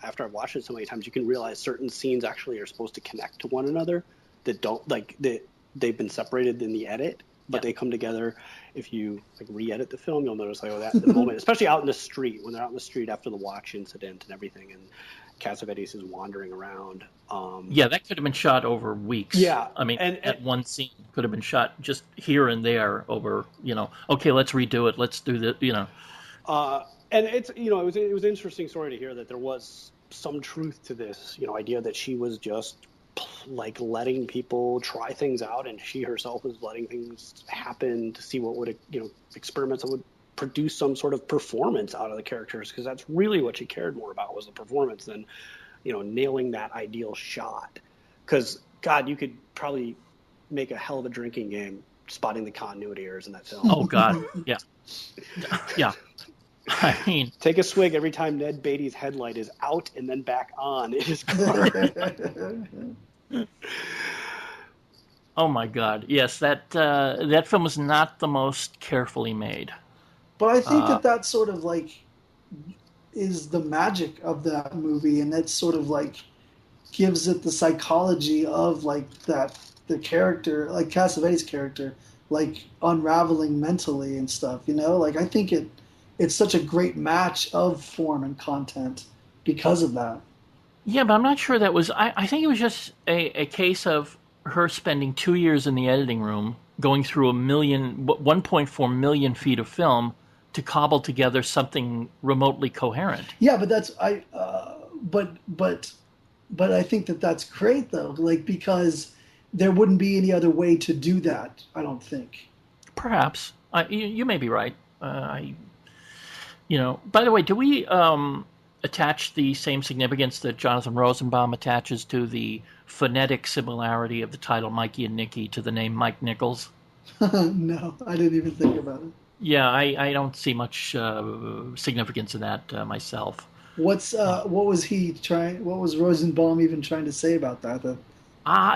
after I've watched it so many times, you can realize certain scenes actually are supposed to connect to one another that don't that they've been separated in the edit, but they come together. If you re-edit the film, you'll notice that the moment, especially out in the street, when they're out in the street after the watch incident and everything, and Cassavetes is wandering around. That could have been shot over weeks. Yeah, I mean, that one scene could have been shot just here and there over. Okay, let's redo it. Let's do the. And it's it was an interesting story to hear that there was some truth to this, idea that she was just like letting people try things out, and she herself was letting things happen to see what would, experiments that would produce some sort of performance out of the characters, because that's really what she cared more about, was the performance than, nailing that ideal shot. Because, God, you could probably make a hell of a drinking game spotting the continuity errors in that film. Oh, God. Yeah. Yeah. I mean, take a swig every time Ned Beatty's headlight is out and then back on in his car. oh my God. Yes, that film was not the most carefully made. But I think that sort of like is the magic of that movie, and that sort of like gives it the psychology of like that the character, like Cassavetes' character, like unraveling mentally and stuff. Like I think it's such a great match of form and content because of that. Yeah, but I'm not sure that was. I think it was just a case of her spending 2 years in the editing room, going through 1.4 million feet of film to cobble together something remotely coherent. Yeah, but but I think that's great though, like because there wouldn't be any other way to do that. I don't think. Perhaps you may be right. By the way, do we attach the same significance that Jonathan Rosenbaum attaches to the phonetic similarity of the title Mikey and Nicky to the name Mike Nichols? No, I didn't even think about it. Yeah, I don't see much significance in that myself. What was What was Rosenbaum even trying to say about that?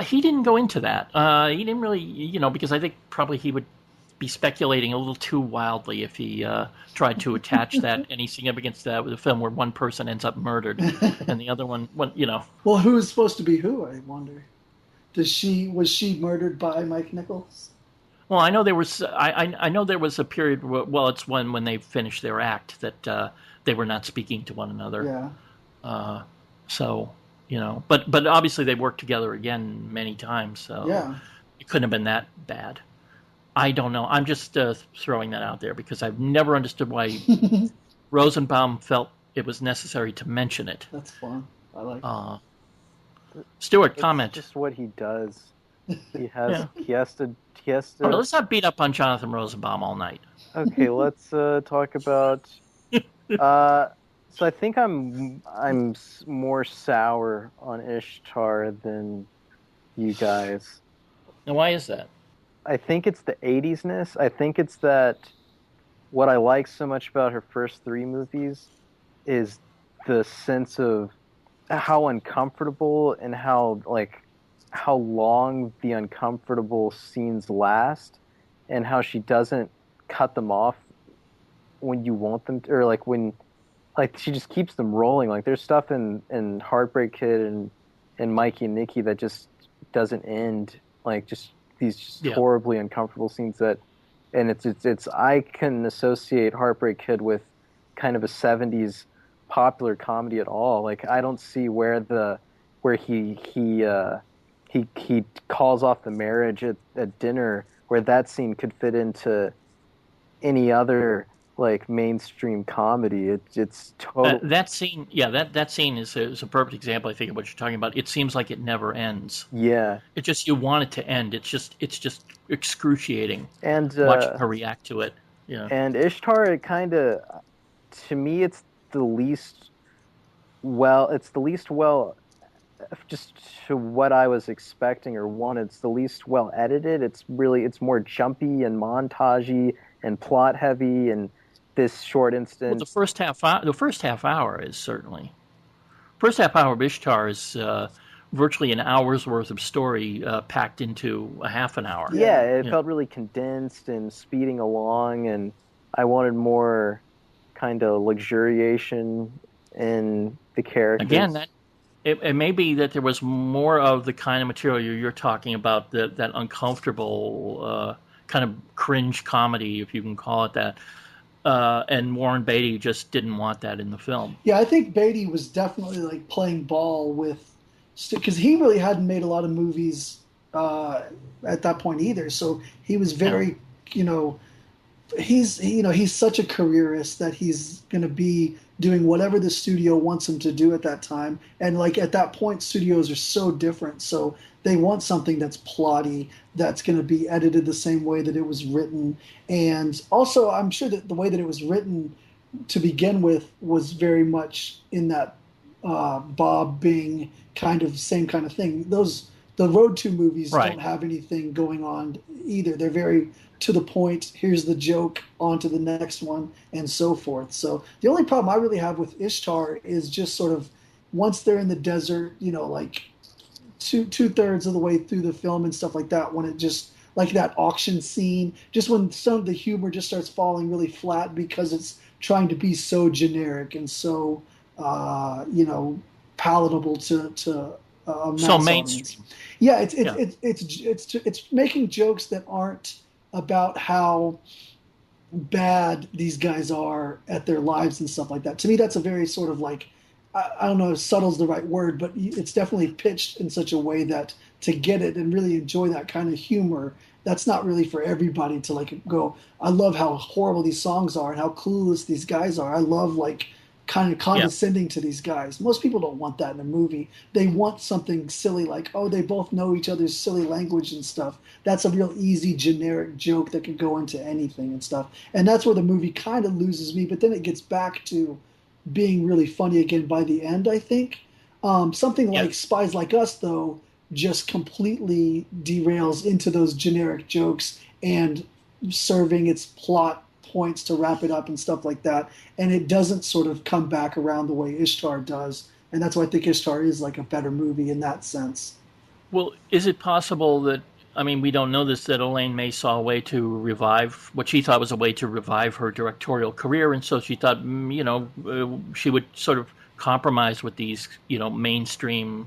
He didn't go into that. He didn't really, because I think probably he would be speculating a little too wildly if he tried to attach any significance to that with a film where one person ends up murdered and the other one. Well, who is supposed to be who? I wonder. Was she murdered by Mike Nichols? Well, I know there was. I know there was a period. It's when they finished their act that they were not speaking to one another. Yeah. But obviously they worked together again many times. So yeah, it couldn't have been that bad. I don't know. I'm just throwing that out there because I've never understood why Rosenbaum felt it was necessary to mention it. That's fun. I like it. Stuart, comment. It's just what he does. He has to. Oh, let's not beat up on Jonathan Rosenbaum all night. Okay, let's talk about. So I think I'm more sour on Ishtar than you guys. Now, why is that? I think it's the 80s-ness. I think it's that what I like so much about her first 3 movies is the sense of how uncomfortable and how long the uncomfortable scenes last, and how she doesn't cut them off when you want them to, or when she just keeps them rolling. Like there's stuff in Heartbreak Kid and Mikey and Nicky that just doesn't end. These horribly uncomfortable scenes and it's I can associate Heartbreak Kid with kind of a 70s popular comedy at all. Like I don't see where he calls off the marriage at dinner, where that scene could fit into any other mainstream comedy. It's total. That scene, that scene is a perfect example, I think, of what you're talking about. It seems like it never ends. Yeah, it just, you want it to end. It's just excruciating. And watching her react to it. Yeah. And Ishtar, it kind of, to me, it's the least well. Just to what I was expecting or wanted. It's the least well edited. It's more jumpy and montagey and plot heavy, and this short instance. Well, the first half hour is certainly. First half hour of Ishtar is virtually an hour's worth of story packed into a half an hour. Yeah, it felt really condensed and speeding along, and I wanted more kind of luxuriation in the characters. Again, it may be that there was more of the kind of material you're talking about, that uncomfortable kind of cringe comedy, if you can call it that. And Warren Beatty just didn't want that in the film. Yeah, I think Beatty was definitely playing ball with, because he really hadn't made a lot of movies at that point either. So he was very, he's such a careerist that he's going to be doing whatever the studio wants him to do at that time. And like at that point, studios are so different. So they want something that's plotty, that's going to be edited the same way that it was written. And also, I'm sure that the way that it was written to begin with was very much in that Bob Bing kind of same kind of thing. The Road to movies Right. don't have anything going on either. They're very to the point. Here's the joke, on to the next one, and so forth. So the only problem I really have with Ishtar is just sort of once they're in the desert, like two-thirds of the way through the film and stuff like that, when it just like that auction scene, just when some of the humor just starts falling really flat because it's trying to be so generic and so palatable to a mass So audience. mainstream. Yeah, Yeah. it's making jokes that aren't about how bad these guys are at their lives and stuff like that. To me, that's a very sort of like I don't know if subtle's the right word, but it's definitely pitched in such a way that to get it and really enjoy that kind of humor, that's not really for everybody to like go, I love how horrible these songs are and how clueless these guys are. I love like kind of condescending to these guys. Most people don't want that in a movie. They want something silly like, oh, they both know each other's silly language and stuff. That's a real easy generic joke that could go into anything and stuff. And that's where the movie kind of loses me, but then it gets back to being really funny again by the end, I think. Something like Spies Like Us, though, just completely derails into those generic jokes and serving its plot points to wrap it up and stuff like that. And it doesn't sort of come back around the way Ishtar does. And that's why I think Ishtar is like a better movie in that sense. Well, is it possible that, I mean, we don't know this, that Elaine May saw a way to revive what she thought was a way to revive her directorial career, and so she thought, she would sort of compromise with these, mainstream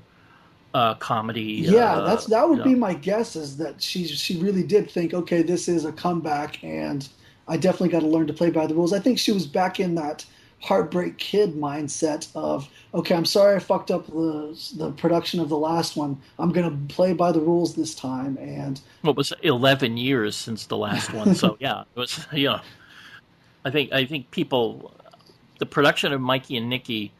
comedy. Yeah, that would be my guess, is that she really did think, okay, this is a comeback, and I definitely got to learn to play by the rules. I think she was back in that Heartbreak Kid mindset of, okay, I'm sorry I fucked up the production of the last one. I'm going to play by the rules this time. And Well, it was 11 years since the last one, so yeah, it was. I think people, the production of Mikey and Nicky,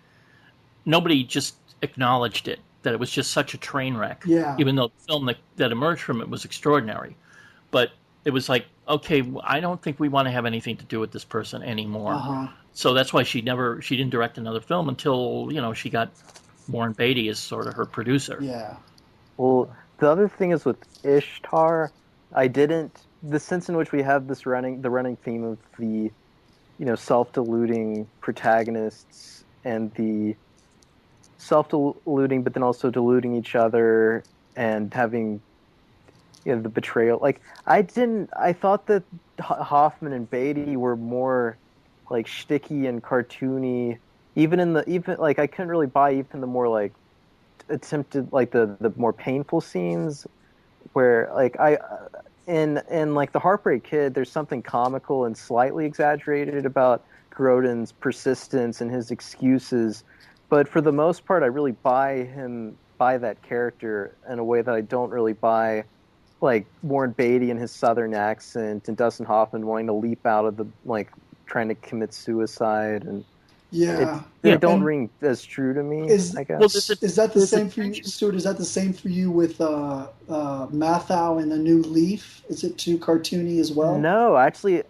nobody just acknowledged it, that it was just such a train wreck. Yeah. Even though the film that emerged from it was extraordinary, but it was like, okay, I don't think we want to have anything to do with this person anymore. Uh-huh. So that's why she didn't direct another film until, she got Warren Beatty as sort of her producer. Yeah. Well, the other thing is with Ishtar, the sense in which we have the running theme of the, self-deluding protagonists and the self-deluding, but then also deluding each other and having, the betrayal. Like, I thought that Hoffman and Beatty were more like shticky and cartoony, even like I couldn't really buy even the more like attempted, like the more painful scenes where like in like the Heartbreak Kid, there's something comical and slightly exaggerated about Grodin's persistence and his excuses, but for the most part I really buy that character in a way that I don't really buy like Warren Beatty and his southern accent and Dustin Hoffman wanting to leap out of the like trying to commit suithide, and they don't ring as true to me. I guess. Is that the same for you, Stuart? Is that the same for you with Mathau and A New Leaf? Is it too cartoony as well? No, actually,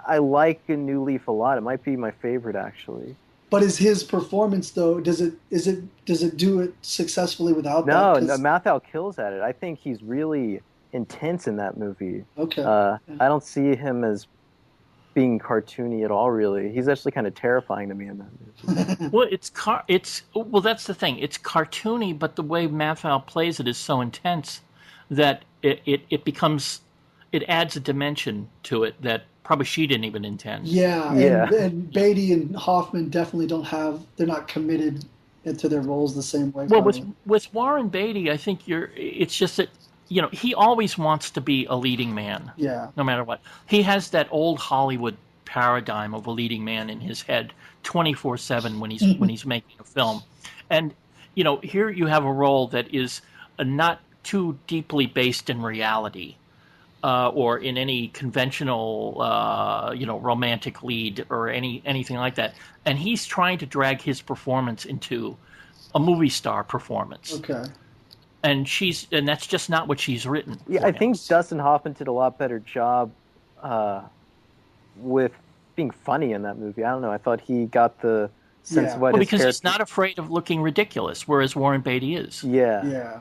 I like A New Leaf a lot. It might be my favorite, actually. But is his performance though? Does it do it successfully without that? No, Mathau kills at it. I think he's really intense in that movie. Okay. I don't see him as being cartoony at all, really. He's actually kind of terrifying to me in that movie. Well, that's the thing. It's cartoony, but the way Mathau plays it is so intense that it adds a dimension to it that probably she didn't even intend. Yeah. And Beatty and Hoffman definitely they're not committed to their roles the same way. Well, with Warren Beatty, I think it's just that, he always wants to be a leading man. Yeah. No matter what. He has that old Hollywood paradigm of a leading man in his head 24/7 when he's making a film. And, here you have a role that is not too deeply based in reality. or in any conventional, romantic lead or anything like that. And he's trying to drag his performance into a movie star performance. Okay. And that's just not what she's written. Yeah, I think Dustin Hoffman did a lot better job with being funny in that movie. I don't know. I thought he got the sense of what his because character... he's not afraid of looking ridiculous, whereas Warren Beatty is. Yeah. Yeah.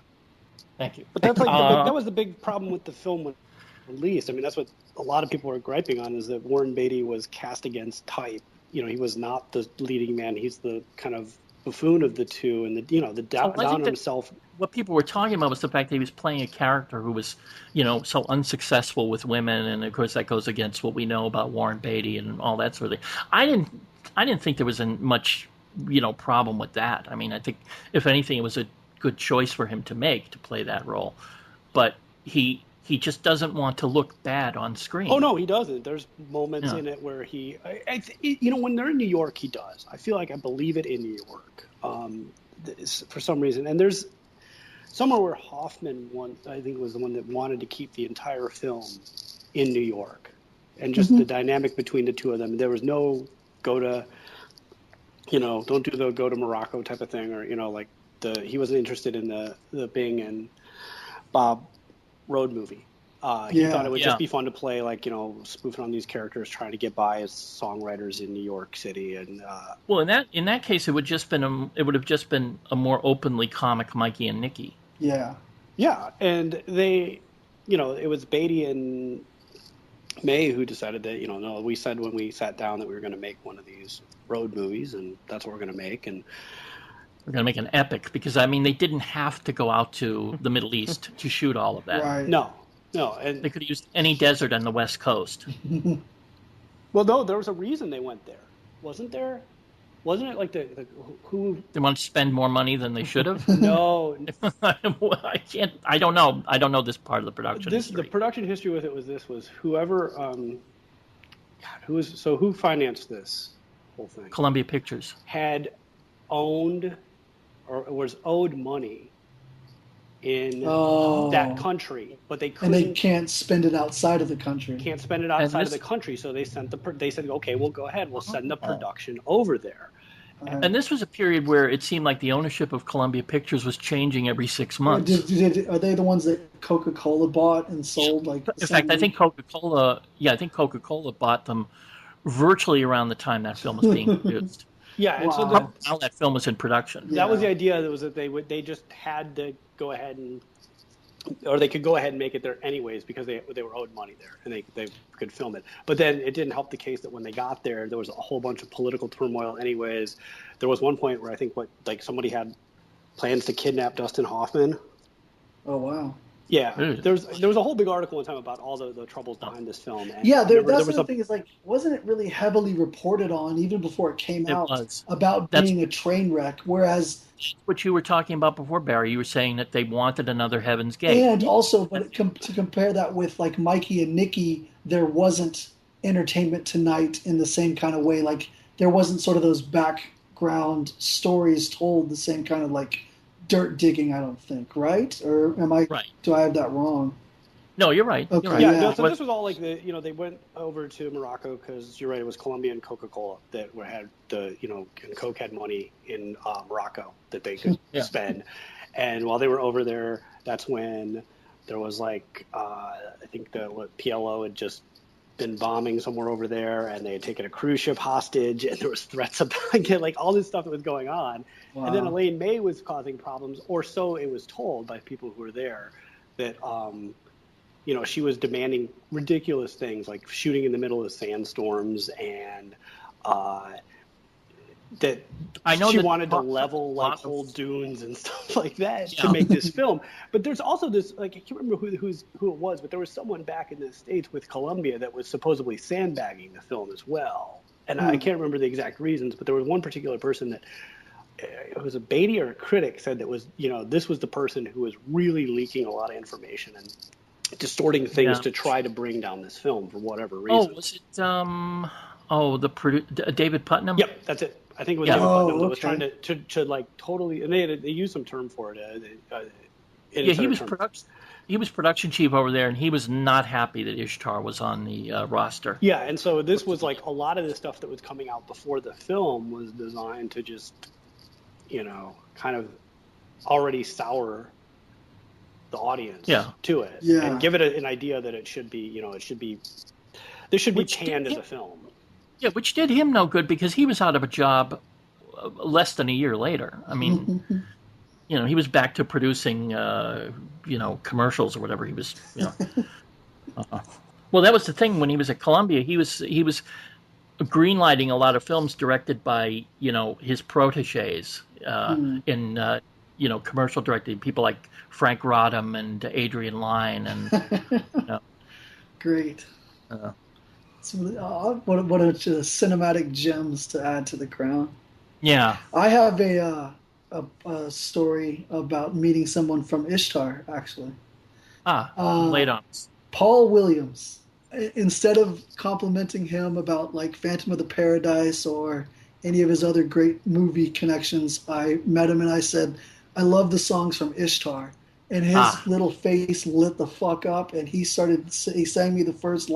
Thank you. But that's like that was the big problem with the film when it released. I mean, that's what a lot of people were griping on, is that Warren Beatty was cast against type. You know, he was not the leading man. He's the kind of buffoon of the two, and the down on himself. What people were talking about was the fact that he was playing a character who was, so unsuccessful with women, and of course that goes against what we know about Warren Beatty and all that sort of thing. I didn't think there was much, problem with that. I mean, I think if anything, it was a good choice for him to play that role, but he just doesn't want to look bad on screen. Oh no, he doesn't. There's moments in it where when they're in New York, he does. I feel like I believe it in New York, for some reason. And there's somewhere where Hoffman I think was the one that wanted to keep the entire film in New York, and just the dynamic between the two of them. There was no don't do the go to Morocco type of thing, or he wasn't interested in the Bing and Bob Road movie. He thought it would just be fun to play, spoofing on these characters, trying to get by as songwriters in New York City. And well, in that case, it would have just been a more openly comic Mikey and Nicky. Yeah. Yeah, and they, it was Beatty and May who decided that, no, we said when we sat down that we were going to make one of these road movies, and that's what we're going to make, and we're going to make an epic, because I mean they didn't have to go out to the Middle East to shoot all of that. Right. No, and they could have used any desert on the West Coast. Well, no, there was a reason they went there, wasn't there? Wasn't it like who they wanted to spend more money than they should have? No, I can't. I don't know. I don't know this part of the production history. The production history with it was whoever. Who financed this whole thing? Columbia Pictures had owned or was owed money in that country, but they couldn't. And they can't spend it outside of the country. Can't spend it outside of the country, so they said, okay, we'll go ahead, we'll send the production over there. And this was a period where it seemed like the ownership of Columbia Pictures was changing every 6 months. Are they the ones that Coca-Cola bought and sold? In fact, I think Coca-Cola bought them virtually around the time that film was being produced. Yeah, and so now that film was in production. That was the idea. That was that they just had to go ahead or they could go ahead and make it there anyways, because they were owed money there, and they could film it. But then it didn't help the case that when they got there was a whole bunch of political turmoil anyways. There was one point where I think somebody had plans to kidnap Dustin Hoffman. Oh wow. Yeah, there was a whole big article one time about all the troubles behind this film. And the thing is, wasn't it really heavily reported on even before it came out about being a train wreck? Whereas what you were talking about before, Barry, you were saying that they wanted another Heaven's Gate, and also, but to compare that with Mikey and Nicky, there wasn't Entertainment Tonight in the same kind of way. There wasn't sort of those background stories told the same kind of dirt digging, I don't think, right? Or am I? Right. Do I have that wrong? No, you're right. Okay. You're right. Yeah. No, so this was all they went over to Morocco because you're right. It was Colombia and Coca-Cola that had and Coke had money in Morocco that they could spend. And while they were over there, that's when there was I think PLO had just been bombing somewhere over there, and they had taken a cruise ship hostage, and there was threats about all this stuff that was going on. Wow. And then Elaine May was causing problems, or so it was told by people who were there, that she was demanding ridiculous things like shooting in the middle of sandstorms, and that she wanted to level whole dunes and stuff like that to make this film. But there's also this I can't remember who it was, but there was someone back in the States with Columbia that was supposedly sandbagging the film as well. And I can't remember the exact reasons, but there was one particular person that it was a Beatty or a critic said that was this was the person who was really leaking a lot of information and distorting things to try to bring down this film for whatever reason. Oh, was it David Putnam? Yep, that's it. I think it was David Putnam that was trying to totally, and they used some term for it. Yeah, he was production chief over there, and he was not happy that Ishtar was on the roster. Yeah, and so this was like a lot of the stuff that was coming out before the film was designed to just, kind of already sour the audience to it, and give it an idea that it should be, this should be panned as a film. Yeah, which did him no good because he was out of a job less than a year later. I mean, he was back to producing, commercials or whatever he was. Well, that was the thing when he was at Columbia. He was greenlighting a lot of films directed by his proteges in commercial directing, people like Frank Rodham and Adrian Lyne and Great. What a cinematic gems to add to the crown. Yeah, I have a story about meeting someone from Ishtar, actually. Late on. Paul Williams. Instead of complimenting him about like Phantom of the Paradise or any of his other great movie connections, I met him and I said, I love the songs from Ishtar. And his little face lit the fuck up, and he sang me the first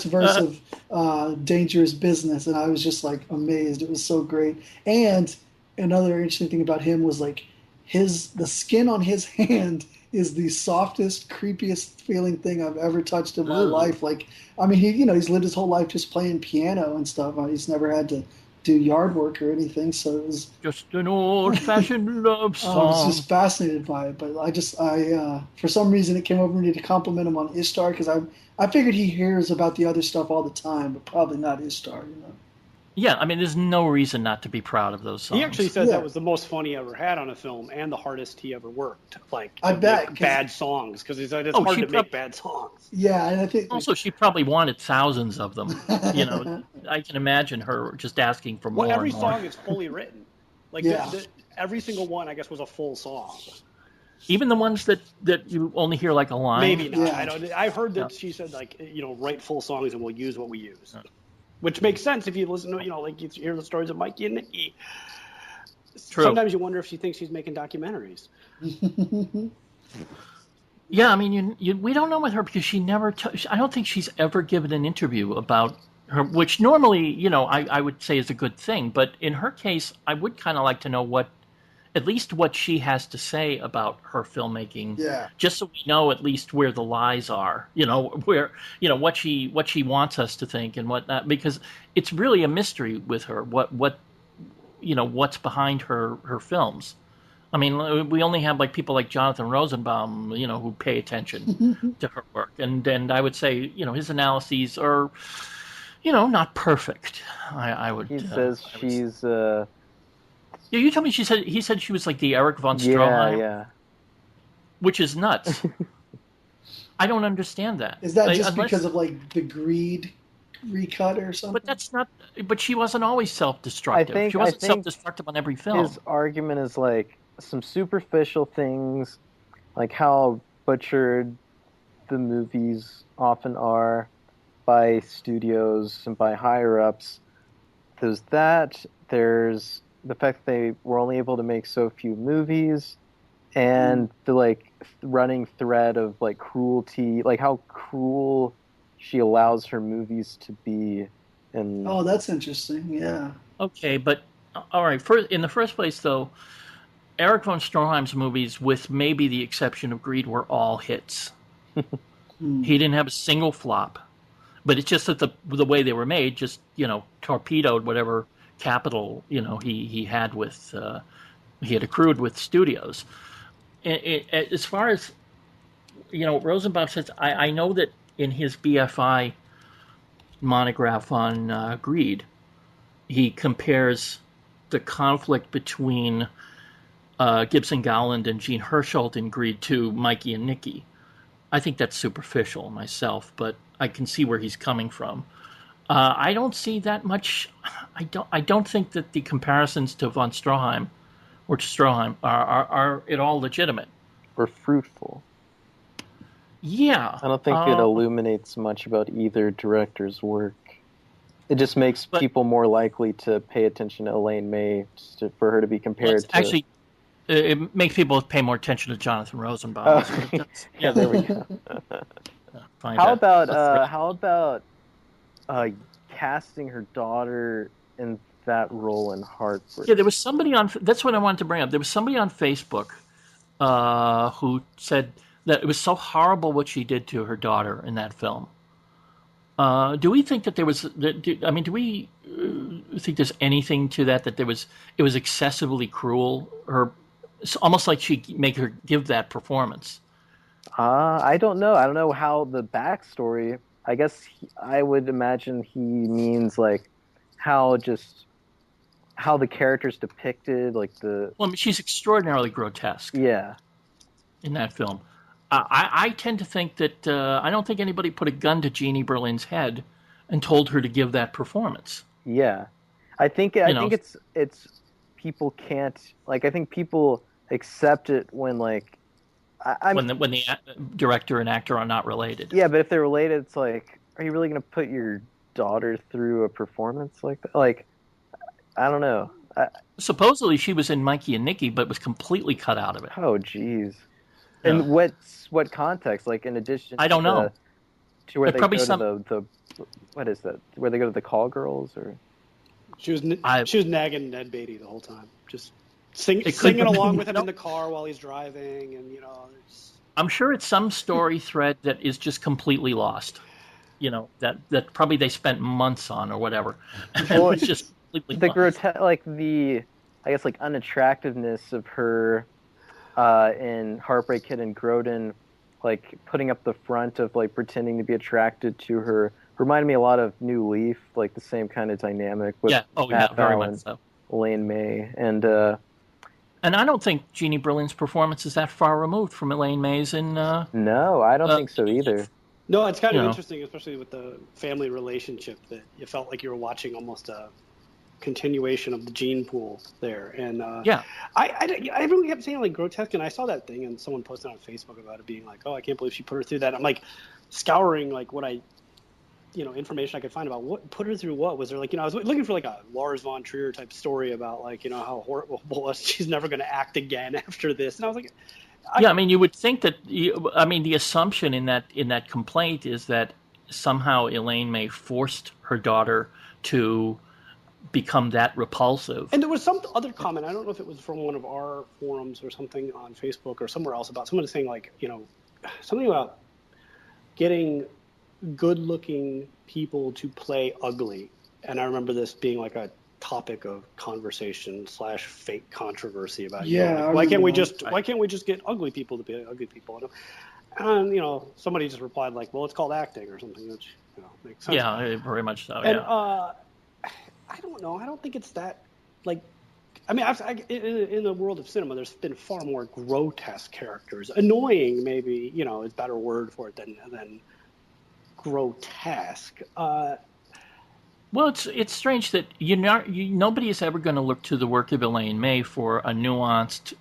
verse of Dangerous Business, and I was just like amazed. It was so great. And another interesting thing about him was like the skin on his hand is the softest, creepiest feeling thing I've ever touched in my life. Like, I mean, he's lived his whole life just playing piano and stuff. He's never had to do yard work or anything, so it was just an old-fashioned love song. I was just fascinated by it, but I for some reason it came over me to compliment him on Ishtar because I figured he hears about the other stuff all the time, but probably not Ishtar, Yeah, I mean, there's no reason not to be proud of those songs. He actually said that was the most fun he ever had on a film and the hardest he ever worked. Like, I bet bad songs, because he said it's hard to make bad songs. Yeah, and I think also she probably wanted thousands of them. I can imagine her just asking for more. Well, every and more. song is fully written. Like every single one, I guess, was a full song. Even the ones that you only hear like a line. Maybe not. Yeah. I've heard that she said write full songs and we'll use what we use. Which makes sense if you listen to, you hear the stories of Mikey and Nikki. True. Sometimes you wonder if she thinks she's making documentaries. Yeah, I mean, we don't know with her because she never. I don't think she's ever given an interview about her, which normally, I would say is a good thing. But in her case, I would kind of like to know at least what she has to say about her filmmaking. Yeah. Just so we know at least where the lies are. Where what she wants us to think and whatnot, because it's really a mystery with her. What's behind her films. I mean, we only have people like Jonathan Rosenbaum, who pay attention to her work, and I would say, his analyses are, not perfect. I would. He says she's. Yeah, you told me he said she was like the Eric von Stroheim. Yeah. Which is nuts. I don't understand that. Is that just because of the Greed recut or something? But that's not. But she wasn't always self-destructive. She wasn't self-destructive on every film. His argument is some superficial things, like how butchered the movies often are by studios and by higher-ups. There's that. There's the fact that they were only able to make so few movies, and the running thread of cruelty, how cruel she allows her movies to be. And that's interesting. Yeah. Okay, but all right. In the first place, though, Eric von Stroheim's movies, with maybe the exception of Greed, were all hits. He didn't have a single flop, but it's just that the way they were made just torpedoed whatever capital he had with he had accrued with studios. As far as Rosenbaum says, I know that in his BFI monograph on Greed, he compares the conflict between Gibson Gowland and Gene Hersholt in Greed to Mikey and Nikki. I think that's superficial myself, but I can see where he's coming from. I don't see that much. I don't think that the comparisons to von Stroheim or to Stroheim are at all legitimate or fruitful. Yeah, I don't think it illuminates much about either director's work. It just makes people more likely to pay attention to Elaine May for her to be compared to. Actually, it makes people pay more attention to Jonathan Rosenbaum. Oh, yeah, there we go. How about casting her daughter in that role in Heartbreak? Yeah, there was somebody on. That's what I wanted to bring up. There was somebody on Facebook who said that it was so horrible what she did to her daughter in that film. Do we think that there was? Do we think there's anything to that? That it was excessively cruel, or it's almost like she make her give that performance. I don't know. I don't know how the backstory. I guess I would imagine he means like how the character's depicted, like the. Well, I mean, she's extraordinarily grotesque. Yeah. In that film, I tend to think that I don't think anybody put a gun to Jeannie Berlin's head and told her to give that performance. Yeah, I think it's people can't like. I think people accept it when like. When the director and actor are not related. Yeah, but if they're related, it's like, are you really going to put your daughter through a performance like that? Like, I don't know. Supposedly she was in Mikey and Nicky, but was completely cut out of it. Oh, jeez. In what context? Like, in addition, I don't know. To where they go to the what is that? Where they go to the call girls, or she was nagging Ned Beatty the whole time, just singing along with him in the car while he's driving, and I'm sure it's some story thread that is just completely lost. That probably they spent months on or whatever. Well, it's just completely lost. I guess unattractiveness of her in Heartbreak Kid and Grodin, like putting up the front of like pretending to be attracted to her, reminded me a lot of New Leaf, like the same kind of dynamic with very much so. Elaine May, and I don't think Jeannie Berlin's performance is that far removed from Elaine May's in. No, I don't think so either. No, it's kind of interesting, especially with the family relationship, that you felt like you were watching almost a continuation of the gene pool there. And I really kept saying like grotesque, and I saw that thing and someone posted on Facebook about it being like, oh, I can't believe she put her through that. I'm like scouring like what information I could find about what put her through what. Was there like, I was looking for like a Lars von Trier type story about like, how horrible it was. She's never going to act again after this. And I was like, you would think that, the assumption in that complaint is that somehow Elaine May forced her daughter to become that repulsive. And there was some other comment, I don't know if it was from one of our forums or something on Facebook or somewhere else, about someone saying like, something about getting good-looking people to play ugly. And I remember this being like a topic of conversation / fake controversy about why can't we just get ugly people to be ugly people? And somebody just replied like, well, it's called acting or something, which makes sense. Yeah, very much so. And I don't know. I don't think it's that like. I mean, in the world of cinema, there's been far more grotesque characters. Annoying, maybe, is a better word for it than grotesque. Well, it's strange that nobody is ever going to look to the work of Elaine May for a nuanced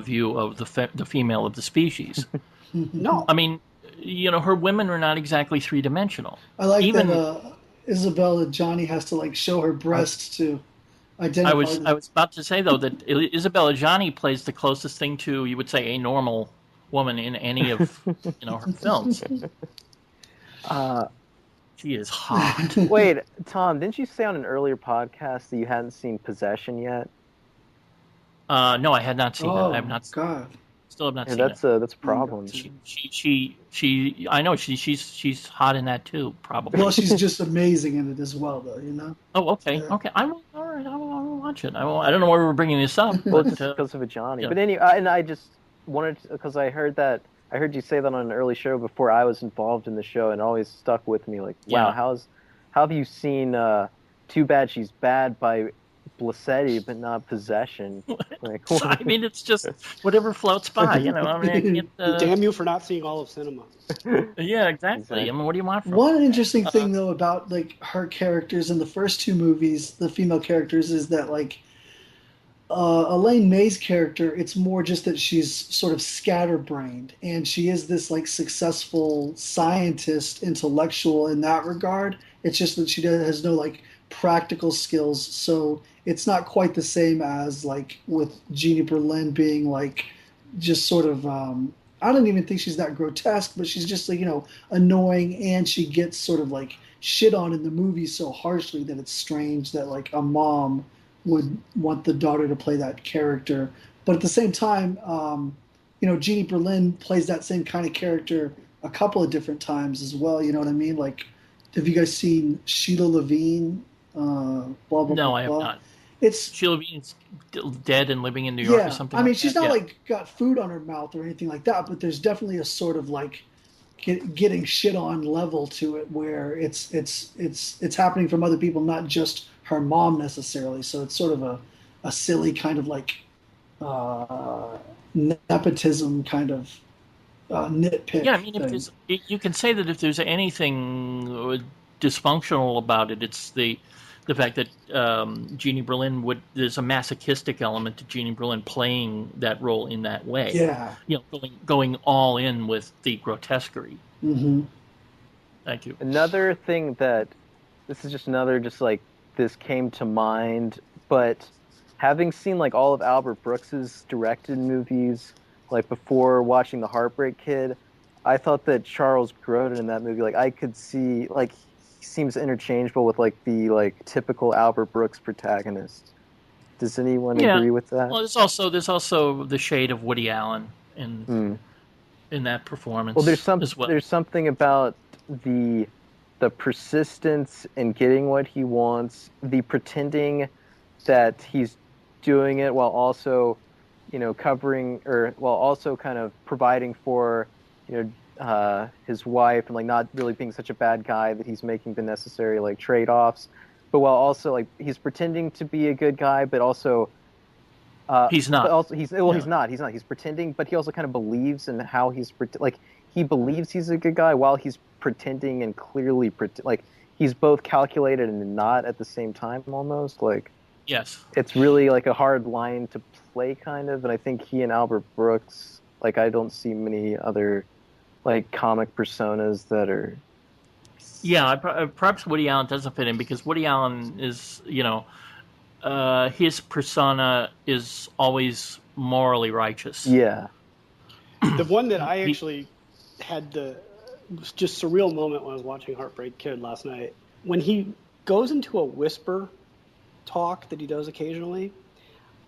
view of the female of the species. No, I mean, her women are not exactly three-dimensional. I like that Isabella Johnny has to like show her breasts to identify. I was about to say though that Isabella Johnny plays the closest thing to, you would say, a normal woman in any of her films. She is hot. Wait, Tom, didn't you say on an earlier podcast that you hadn't seen Possession yet? No, I had not seen that. I have not. God. Still have not seen it. That's a problem. She I know she's hot in that too, probably. Well, she's just amazing in it as well, though. Oh, okay, okay. I will watch it. I don't know why we're bringing this up. Well, it's because of a Johnny. Yeah. But anyway, and I just wanted because I heard you say that on an early show before I was involved in the show, and it always stuck with me. Like, wow, how have you seen Too Bad She's Bad by Blassetti, but not Possession? Like, I mean, it's just whatever floats by, Damn you for not seeing all of cinema. Yeah, exactly. I mean, what do you want from One interesting thing, though, about like her characters in the first two movies, the female characters, is that like Elaine May's character, it's more just that she's sort of scatterbrained, and she is this like successful scientist, intellectual in that regard. It's just that she has no like practical skills. So it's not quite the same as like with Jeannie Berlin being like just sort of. I don't even think she's that grotesque, but she's just like annoying, and she gets sort of like shit on in the movie so harshly that it's strange that like a mom would want the daughter to play that character. But at the same time, Jeannie Berlin plays that same kind of character a couple of different times as well. You know what I mean? Like, have you guys seen Sheila Levine? Blah blah No, blah. I have blah. not. It's Sheila Levine's dead and living in New York or something. I mean, like she's that? not like got food on her mouth or anything like that, but there's definitely a sort of like getting shit on level to it where it's happening from other people, not just her mom necessarily. So it's sort of a silly kind of like nepotism kind of nitpick. Yeah, I mean, thing. you can say that if there's anything dysfunctional about it, it's the fact that Jeannie Berlin there's a masochistic element to Jeannie Berlin playing that role in that way. Yeah. Going all in with the grotesquerie. Mm-hmm. Thank you. Another thing this came to mind, but having seen like all of Albert Brooks's directed movies, like before watching The Heartbreak Kid, I thought that Charles Grodin in that movie, like I could see like he seems interchangeable with like the like typical Albert Brooks protagonist. Does anyone agree with that? Well, there's also the shade of Woody Allen in that performance. Well, there's something about the persistence in getting what he wants, the pretending that he's doing it while also, covering while also kind of providing for, his wife, and like not really being such a bad guy that he's making the necessary like trade-offs, but while also like he's pretending to be a good guy, but also he's not. But also he's not. He's pretending, but he also kind of believes in how he believes he's a good guy while he's pretending and clearly like he's both calculated and not at the same time almost. Like, yes, it's really like a hard line to play kind of, and I think he and Albert Brooks, like I don't see many other like comic personas that are. Yeah, perhaps Woody Allen doesn't fit in because Woody Allen is, his persona is always morally righteous. Yeah. The one that I actually had the just surreal moment when I was watching Heartbreak Kid last night, when he goes into a whisper talk that he does occasionally,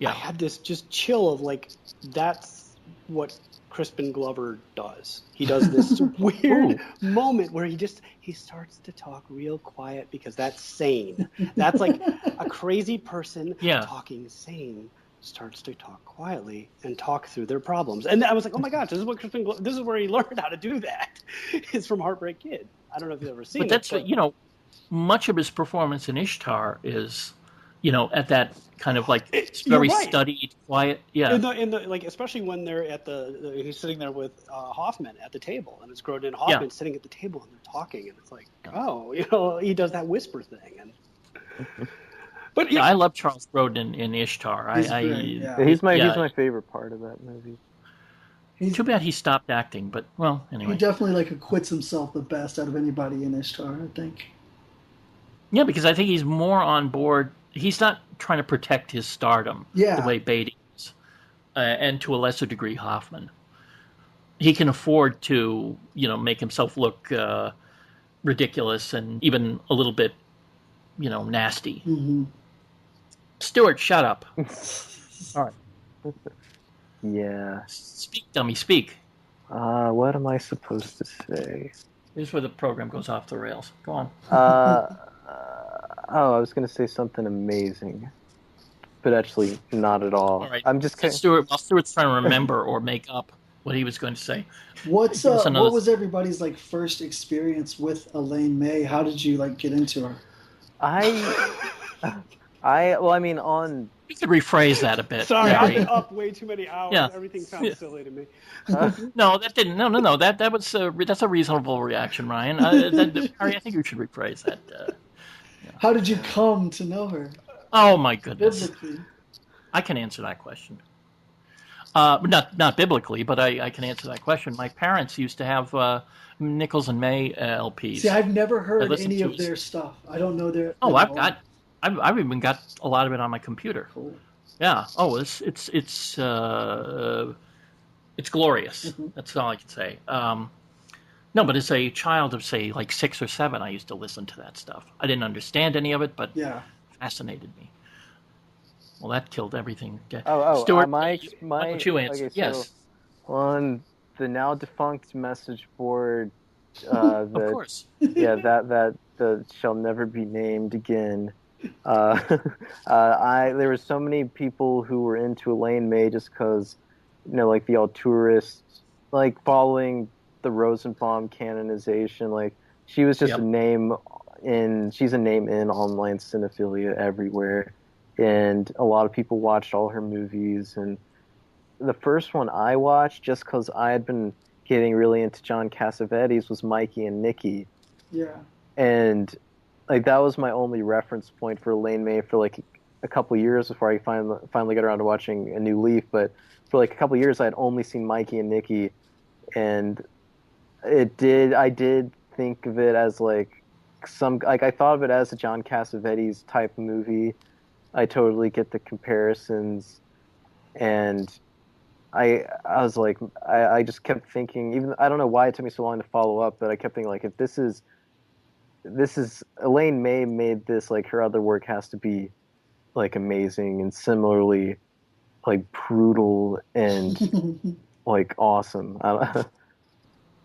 I had this just chill of like, that's what Crispin Glover does. He does this weird moment where he starts to talk real quiet because that's sane. That's like a crazy person talking sane starts to talk quietly and talk through their problems. And I was like, oh my gosh, this is where he learned how to do that. It's from Heartbreak Kid. I don't know if you've ever seen it. But that's, much of his performance in Ishtar is, at that kind of like very studied, quiet. Yeah. In the like, especially when they're at he's sitting there with Hoffman at the table, and it's Grodin and Hoffman sitting at the table, and they're talking, and it's like, he does that whisper thing, and. But I love Charles Grodin in Ishtar. He's my favorite part of that movie. Too bad he stopped acting, but anyway. He definitely like acquits himself the best out of anybody in Ishtar, I think. Yeah, because I think he's more on board. He's not trying to protect his stardom the way Beatty is, and to a lesser degree Hoffman. He can afford to, make himself look ridiculous and even a little bit, nasty. Mm-hmm. Stuart, shut up. All right. Yeah. Speak, dummy, speak. What am I supposed to say? This is where the program goes off the rails. Go on. I was going to say something amazing, but actually not at all. All right. I'm just kind of... Stuart's trying to remember or make up what he was going to say. What was everybody's like first experience with Elaine May? How did you like get into her? You could rephrase that a bit. Sorry, I've been up way too many hours. Yeah. Everything sounds silly to me. No, that didn't. No. That was that's a reasonable reaction, Ryan. Harry, I think you should rephrase that. How did you come to know her? Oh my goodness! Biblically. I can answer that question. Not biblically, but I can answer that question. My parents used to have Nichols and May LPs. See, I've never heard any of their stuff. I don't know their. I've got I've even got a lot of it on my computer. Cool. Yeah. Oh, it's glorious. Mm-hmm. That's all I can say. No, but as a child of, say, like 6 or 7, I used to listen to that stuff. I didn't understand any of it, but Yeah. fascinated me. Well, that killed everything. Oh, Stuart, my why don't you answer? okay, so Yes, on the now defunct message board, of course. that shall never be named again. There were so many people who were into Elaine May just because, like the auteurists, like following the Rosenbaum canonization, like she was just Yep. she's a name in online cinephilia everywhere, and a lot of people watched all her movies. And the first one I watched, just because I had been getting really into John Cassavetes, was Mikey and Nicky, Yeah. and like that was my only reference point for Elaine May for like a couple years before I finally got around to watching A New Leaf. But for like a couple years, I had only seen Mikey and Nicky, and I did think of it as like I thought of it as a John Cassavetes type movie. I totally get the comparisons, and I was like, I just kept thinking, even I don't know why it took me so long to follow up, but I kept thinking like, if this is Elaine May made this, like her other work has to be like amazing and similarly like brutal and like awesome.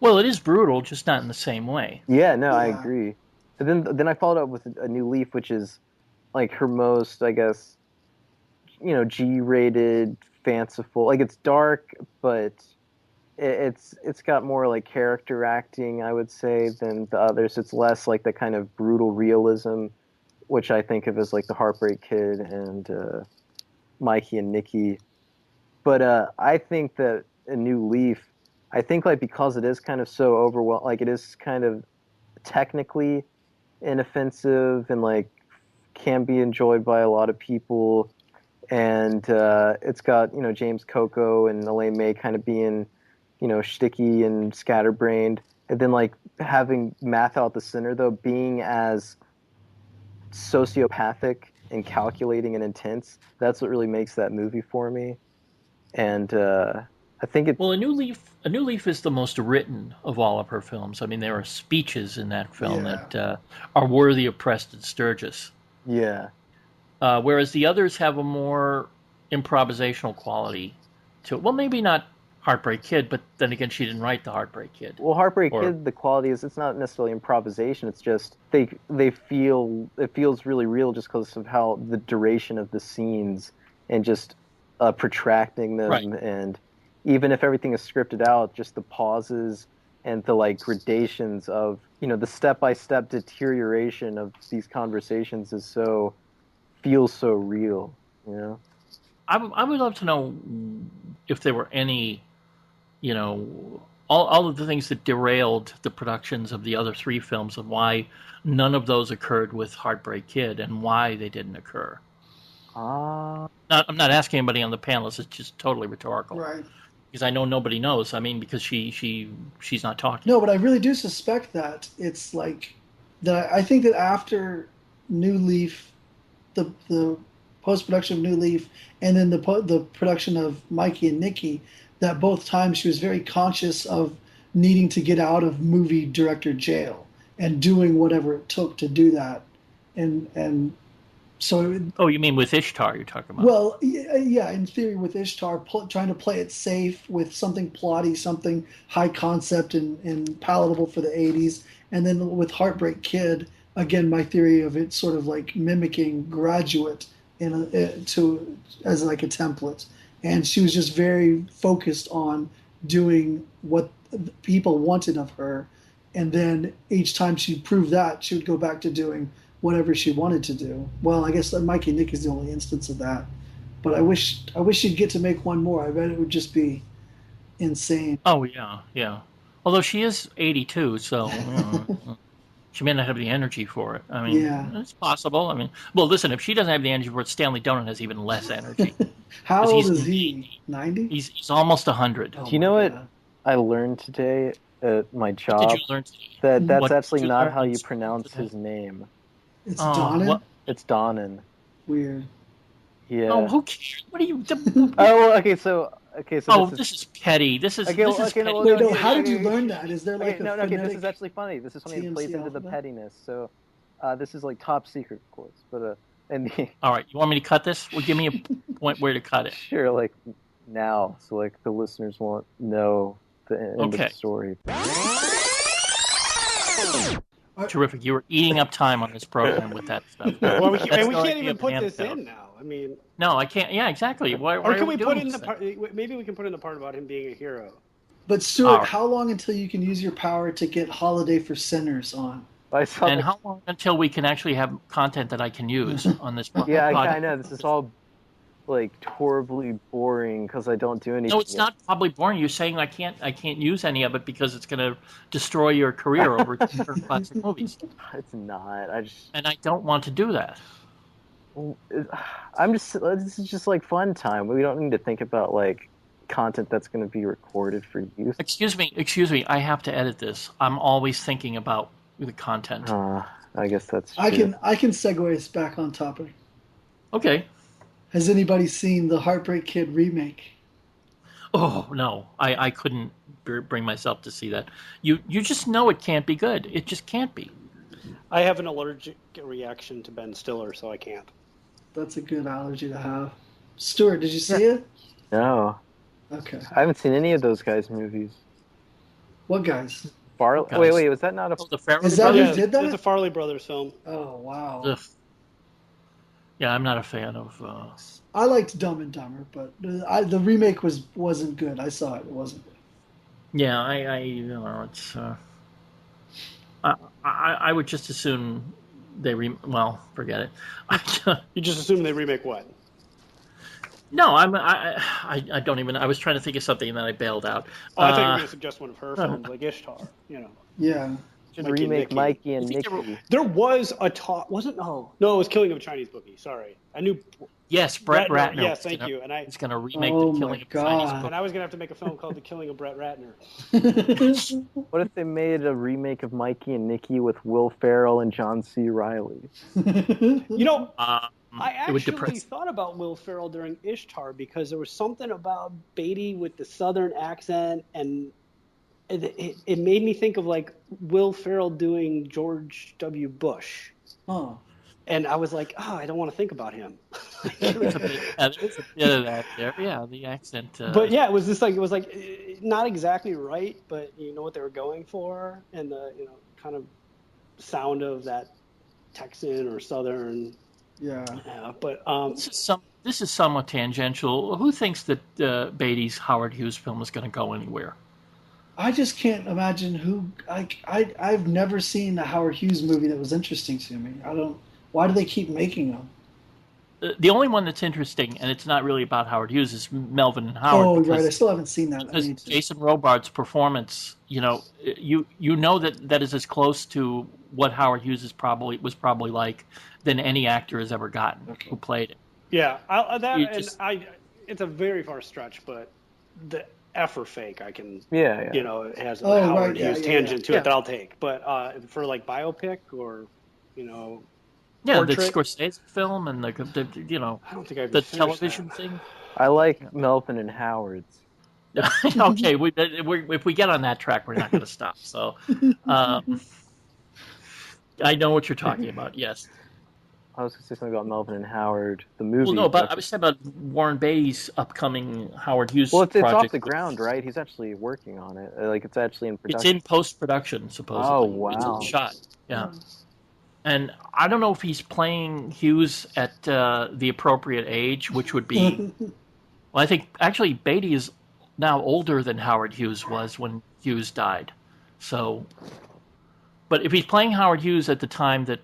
Well, it is brutal, just not in the same way. Yeah, no, I Yeah. agree. But then I followed up with A New Leaf, which is like her most, I guess, G-rated, fanciful. Like it's dark, but it's got more like character acting, I would say, than the others. It's less like the kind of brutal realism, which I think of as like the Heartbreak Kid and Mikey and Nicky. But I think that A New Leaf, I think like because it is kind of so overwhelming, like it is kind of technically inoffensive and like can be enjoyed by a lot of people, and it's got James Coco and Elaine May kind of being shticky and scatterbrained, and then like having Math out the center though being as sociopathic and calculating and intense. That's what really makes that movie for me, and I think it. Well, A New Leaf is the most written of all of her films. I mean, there are speeches in that film Yeah. that are worthy of Preston Sturges. Yeah. Whereas the others have a more improvisational quality to it. Well, maybe not Heartbreak Kid, but then again, she didn't write the Heartbreak Kid. Well, Heartbreak Kid, the quality is it's not necessarily improvisation. It's just it feels really real just because of how the duration of the scenes and just protracting them, Right. and even if everything is scripted out, just the pauses and the like gradations of the step-by-step deterioration of these conversations feels so real. I would love to know if there were any, all of the things that derailed the productions of the other 3 films, and why none of those occurred with Heartbreak Kid, and why they didn't occur. I'm not asking anybody on the panel. It's just totally rhetorical. Right. Because I know nobody knows. I mean, because she's not talking. No, but I really do suspect that it's like that. I think that after New Leaf, the post production of New Leaf, and then the production of Mikey and Nicky, that both times she was very conscious of needing to get out of movie director jail and doing whatever it took to do that, and so. Oh, you mean with Ishtar? You're talking about? Well, yeah, in theory, with Ishtar, trying to play it safe with something plotty, something high concept and palatable for the 80s. And then with Heartbreak Kid, again, my theory of it sort of like mimicking Graduate as like a template. And she was just very focused on doing what people wanted of her. And then each time she proved that, she would go back to doing whatever she wanted to do. Well, I guess Mikey and Nick is the only instance of that. But I wish she'd get to make one more. I bet it would just be insane. Oh yeah. Although she is 82, so she may not have the energy for it. I mean, Yeah. It's possible. I mean, well, listen, if she doesn't have the energy for it, Stanley Donen has even less energy. How 'Cause old he's is he? 90? He's almost 100. Oh Do you know my what God. I learned today at my What job? did you learn today? That's What did actually you not learn how in you school pronounce today? his name. It's Oh, Donen? what? It's dawning. Weird. Yeah. Oh, who cares? What are you? Oh, okay. So This is petty. This is Okay, this is okay, no, petty. Wait, no. okay, How did okay, you okay, learn that? Is there like okay, a no, okay. This is phonetic actually funny. This is funny. It plays TMC into the alphabet? pettiness. So, this is like top secret, of course. But and All right, you want me to cut this? Well, give me a point where to cut it. sure, like now, so like the listeners won't know the end of Okay. the story. Terrific. You were eating up time on this program with that stuff. Well, we That's can't no idea even of put an this anecdote. in now. I mean, No, I can't. Yeah, exactly. Why or are can we put doing in the this part? Maybe we can put in the part about him being a hero. But Stuart, All right. how long until you can use your power to get Holiday for Sinners on? I saw And the- how long until we can actually have content that I can use on this podcast? yeah, I know this is all like horribly boring because I don't do anything. No, it's not probably boring. You're saying I can't use any of it because it's going to destroy your career over classic movies, It's not. I just. and I don't want to do that. I'm just. This is just like fun time. We don't need to think about like content that's going to be recorded for use. Excuse me. I have to edit this. I'm always thinking about the content. I guess that's. True. I can segue us back on topic. Okay. Has anybody seen the Heartbreak Kid remake? Oh no, I couldn't bring myself to see that. You just know it can't be good. It just can't be. I have an allergic reaction to Ben Stiller, so I can't. That's a good allergy to have. Stuart, did you see it? No, Okay. I haven't seen any of those guys' movies. What guys? Guys. Wait, was that not a? Oh, the Farrelly Is that who brothers? did that? It's a Farley Brothers film. Oh, wow. Ugh. Yeah, I'm not a fan of. I liked Dumb and Dumber, but the remake wasn't good. I saw it. It wasn't good. Yeah, I you know, it's. I would just assume they well, forget it. You just assume they remake what? No, I don't even. I was trying to think of something and then I bailed out. Oh, I thought you were going to suggest one of her films, like Ishtar. You know, Yeah. Should Mikey and remake Nicky. Mikey and I think Nicky. there was a talk. Wasn't no, it was Killing of a Chinese Bookie. Sorry, I knew. Yes, Brett Ratner. Yes, thank you. And It's going to remake Oh the my Killing of God. Chinese and Book. I was going to have to make a film called The Killing of Brett Ratner. What if they made a remake of Mikey and Nicky with Will Ferrell and John C. Reilly? You know, I It would actually depress. thought about Will Ferrell during Ishtar because there was something about Beatty with the Southern accent, and it made me think of like Will Ferrell doing George W. Bush. Oh. And I was like, I don't want to think about him. There's a bit of that there. Yeah, the accent. But yeah, it was just like not exactly right, but you know what they were going for, and the kind of sound of that Texan or Southern. Yeah. Yeah, but this is somewhat tangential. Who thinks that Beatty's Howard Hughes film is going to go anywhere? I just can't imagine who. I've never seen a Howard Hughes movie that was interesting to me. Why do they keep making them? The only one that's interesting, and it's not really about Howard Hughes, is Melvin and Howard. Oh, because, right. I still haven't seen that. I because need to. Jason Robards' performance, you know that is as close to what Howard Hughes was probably like than any actor has ever gotten who played it. yeah, Just- it's a very far stretch, but the F or fake, I can. Yeah. It has a Oh, Howard right, yeah, Hughes yeah, tangent to yeah. it that I'll take. But for like biopic or Yeah, Portrait? the Scorsese film and the I don't think I've the finished television that. thing. I like Melvin and Howard's. Okay, if we get on that track, we're not going to stop. So, I know what you're talking about. Yes. I was going to say something about Melvin and Howard, the movie. Well, no, but I was talking about Warren Beatty's upcoming Howard Hughes Well, it's project. off the ground, right? He's actually working on it. Like, it's actually in It's production. in post-production, supposedly. Oh, wow. It's in shot. Yeah. And I don't know if he's playing Hughes at the appropriate age, which would be... Well, I think, actually, Beatty is now older than Howard Hughes was when Hughes died. So... But if he's playing Howard Hughes at the time that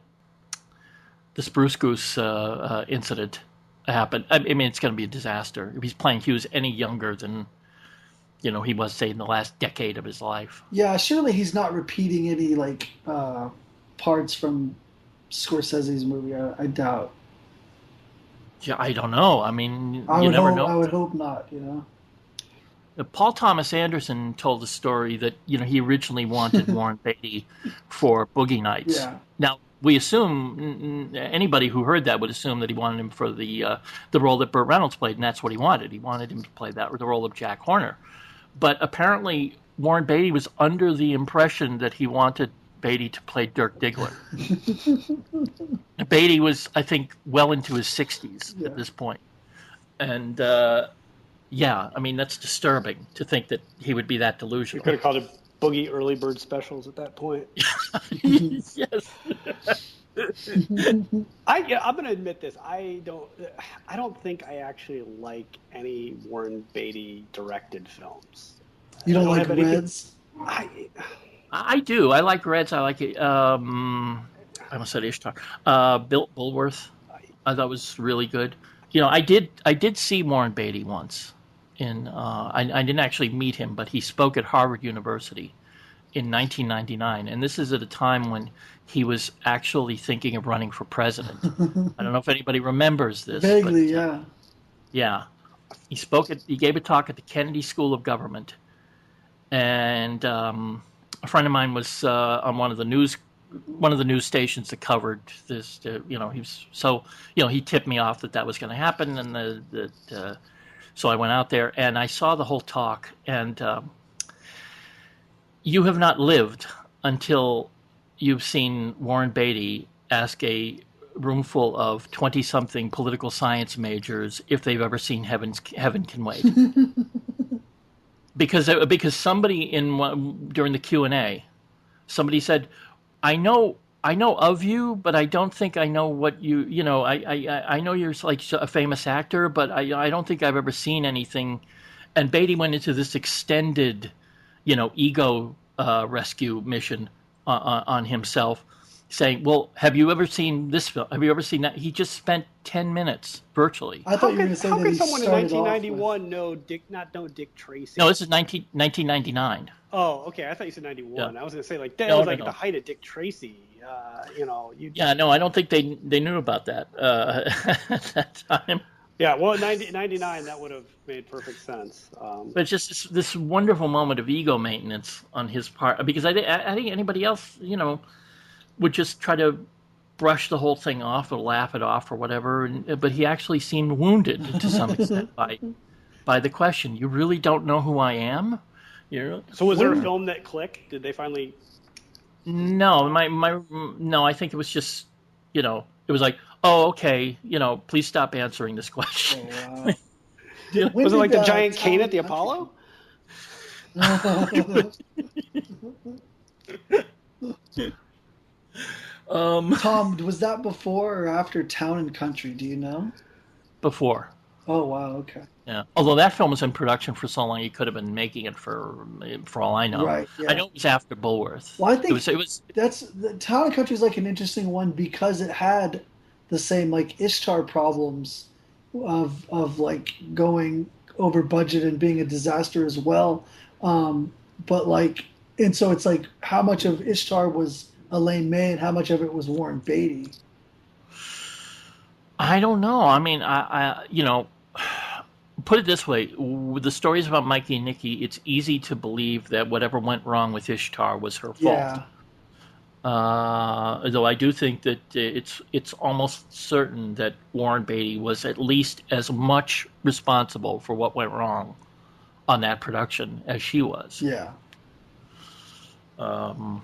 the Spruce Goose incident happened, I mean, it's going to be a disaster. If he's playing Hughes any younger than, he was, say, in the last decade of his life. Yeah, surely he's not repeating any parts from Scorsese's movie. I doubt. Yeah, I don't know. I mean, I you would never hope, know. I would hope not. Paul Thomas Anderson told a story that he originally wanted Warren Beatty for Boogie Nights. Yeah. Now we assume anybody who heard that would assume that he wanted him for the role that Burt Reynolds played, and that's what he wanted. He wanted him to play the role of Jack Horner. But apparently, Warren Beatty was under the impression that he wanted Beatty to play Dirk Diggler. Beatty was, I think, well into his 60s at this point. And, yeah, I mean, that's disturbing to think that he would be that delusional. You could have called it Boogie Early Bird Specials at that point. Yes. I'm going to admit this. I don't think I actually like any Warren Beatty directed films. You don't like Reds? I do. I like Reds. I like it. I almost said Ishtar. Bill Bulworth, I thought was really good. You know, I did see Warren Beatty once. I didn't actually meet him, but he spoke at Harvard University in 1999, and this is at a time when he was actually thinking of running for president. I don't know if anybody remembers this. Vaguely, yeah. Yeah. He gave a talk at the Kennedy School of Government, and a friend of mine was on one of the news stations that covered this. He tipped me off that was going to happen, and so I went out there and I saw the whole talk. And you have not lived until you've seen Warren Beatty ask a room full of 20-something political science majors if they've ever seen Heaven Can Wait. Because somebody during the Q&A, somebody said, I know of you, but I don't think I know what you know. I know you're like a famous actor, but I don't think I've ever seen anything. And Beatty went into this extended, ego rescue mission on himself, saying, "Well, have you ever seen this film? Have you ever seen that?" He just spent 10 minutes virtually. I thought you were going to say that he someone in started 1991 know Dick Tracy? No, this is 1999. Oh, okay. I thought you said 91. Yeah. I was going to say that was the height of Dick Tracy. Yeah, no, I don't think they knew about that at that time. Yeah, well, in 99, that would have made perfect sense. But it's just this wonderful moment of ego maintenance on his part, because I think anybody else, would just try to brush the whole thing off or laugh it off or whatever. But he actually seemed wounded to some extent by the question. You really don't know who I am? So was there a film that clicked? Did they finally? No, no. I think it was just, it was like, oh, okay, please stop answering this question. Oh, wow. Was it like the giant cane at the Apollo? Tom, was that before or after Town and Country? Do you know? Before. Oh, wow. Okay. Yeah. Although that film was in production for so long, he could have been making it for all I know. Right. Yeah. I know it was after Bulworth. Well, I think it was. That's the Town and Country is like an interesting one because it had the same like Ishtar problems of like going over budget and being a disaster as well. But like, and so it's like how much of Ishtar was Elaine May and how much of it was Warren Beatty? I don't know. I mean, I put it this way: with the stories about Mikey and Nikki, it's easy to believe that whatever went wrong with Ishtar was her fault. Yeah. Though I do think that it's almost certain that Warren Beatty was at least as much responsible for what went wrong on that production as she was. Yeah.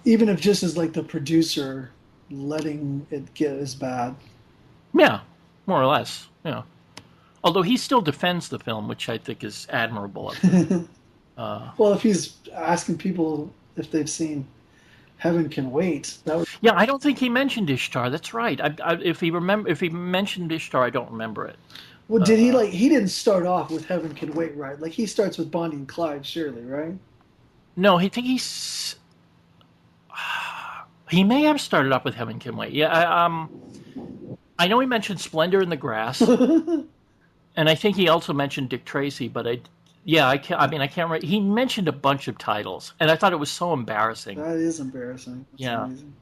Even if just as like the producer letting it get as bad. Yeah, more or less. Yeah. Although he still defends the film, which I think is admirable of him. Well, if he's asking people if they've seen Heaven Can Wait, that would... Yeah, I don't think he mentioned Ishtar. That's right. If he mentioned Ishtar, I don't remember it. Well, did he he didn't start off with Heaven Can Wait, right? Like he starts with Bonnie and Clyde, surely, right? No, he may have started off with Heaven Can Wait. Yeah, I know he mentioned Splendor in the Grass, and I think he also mentioned Dick Tracy. But I can't remember. He mentioned a bunch of titles, and I thought it was so embarrassing. That is embarrassing. That's yeah. Amazing.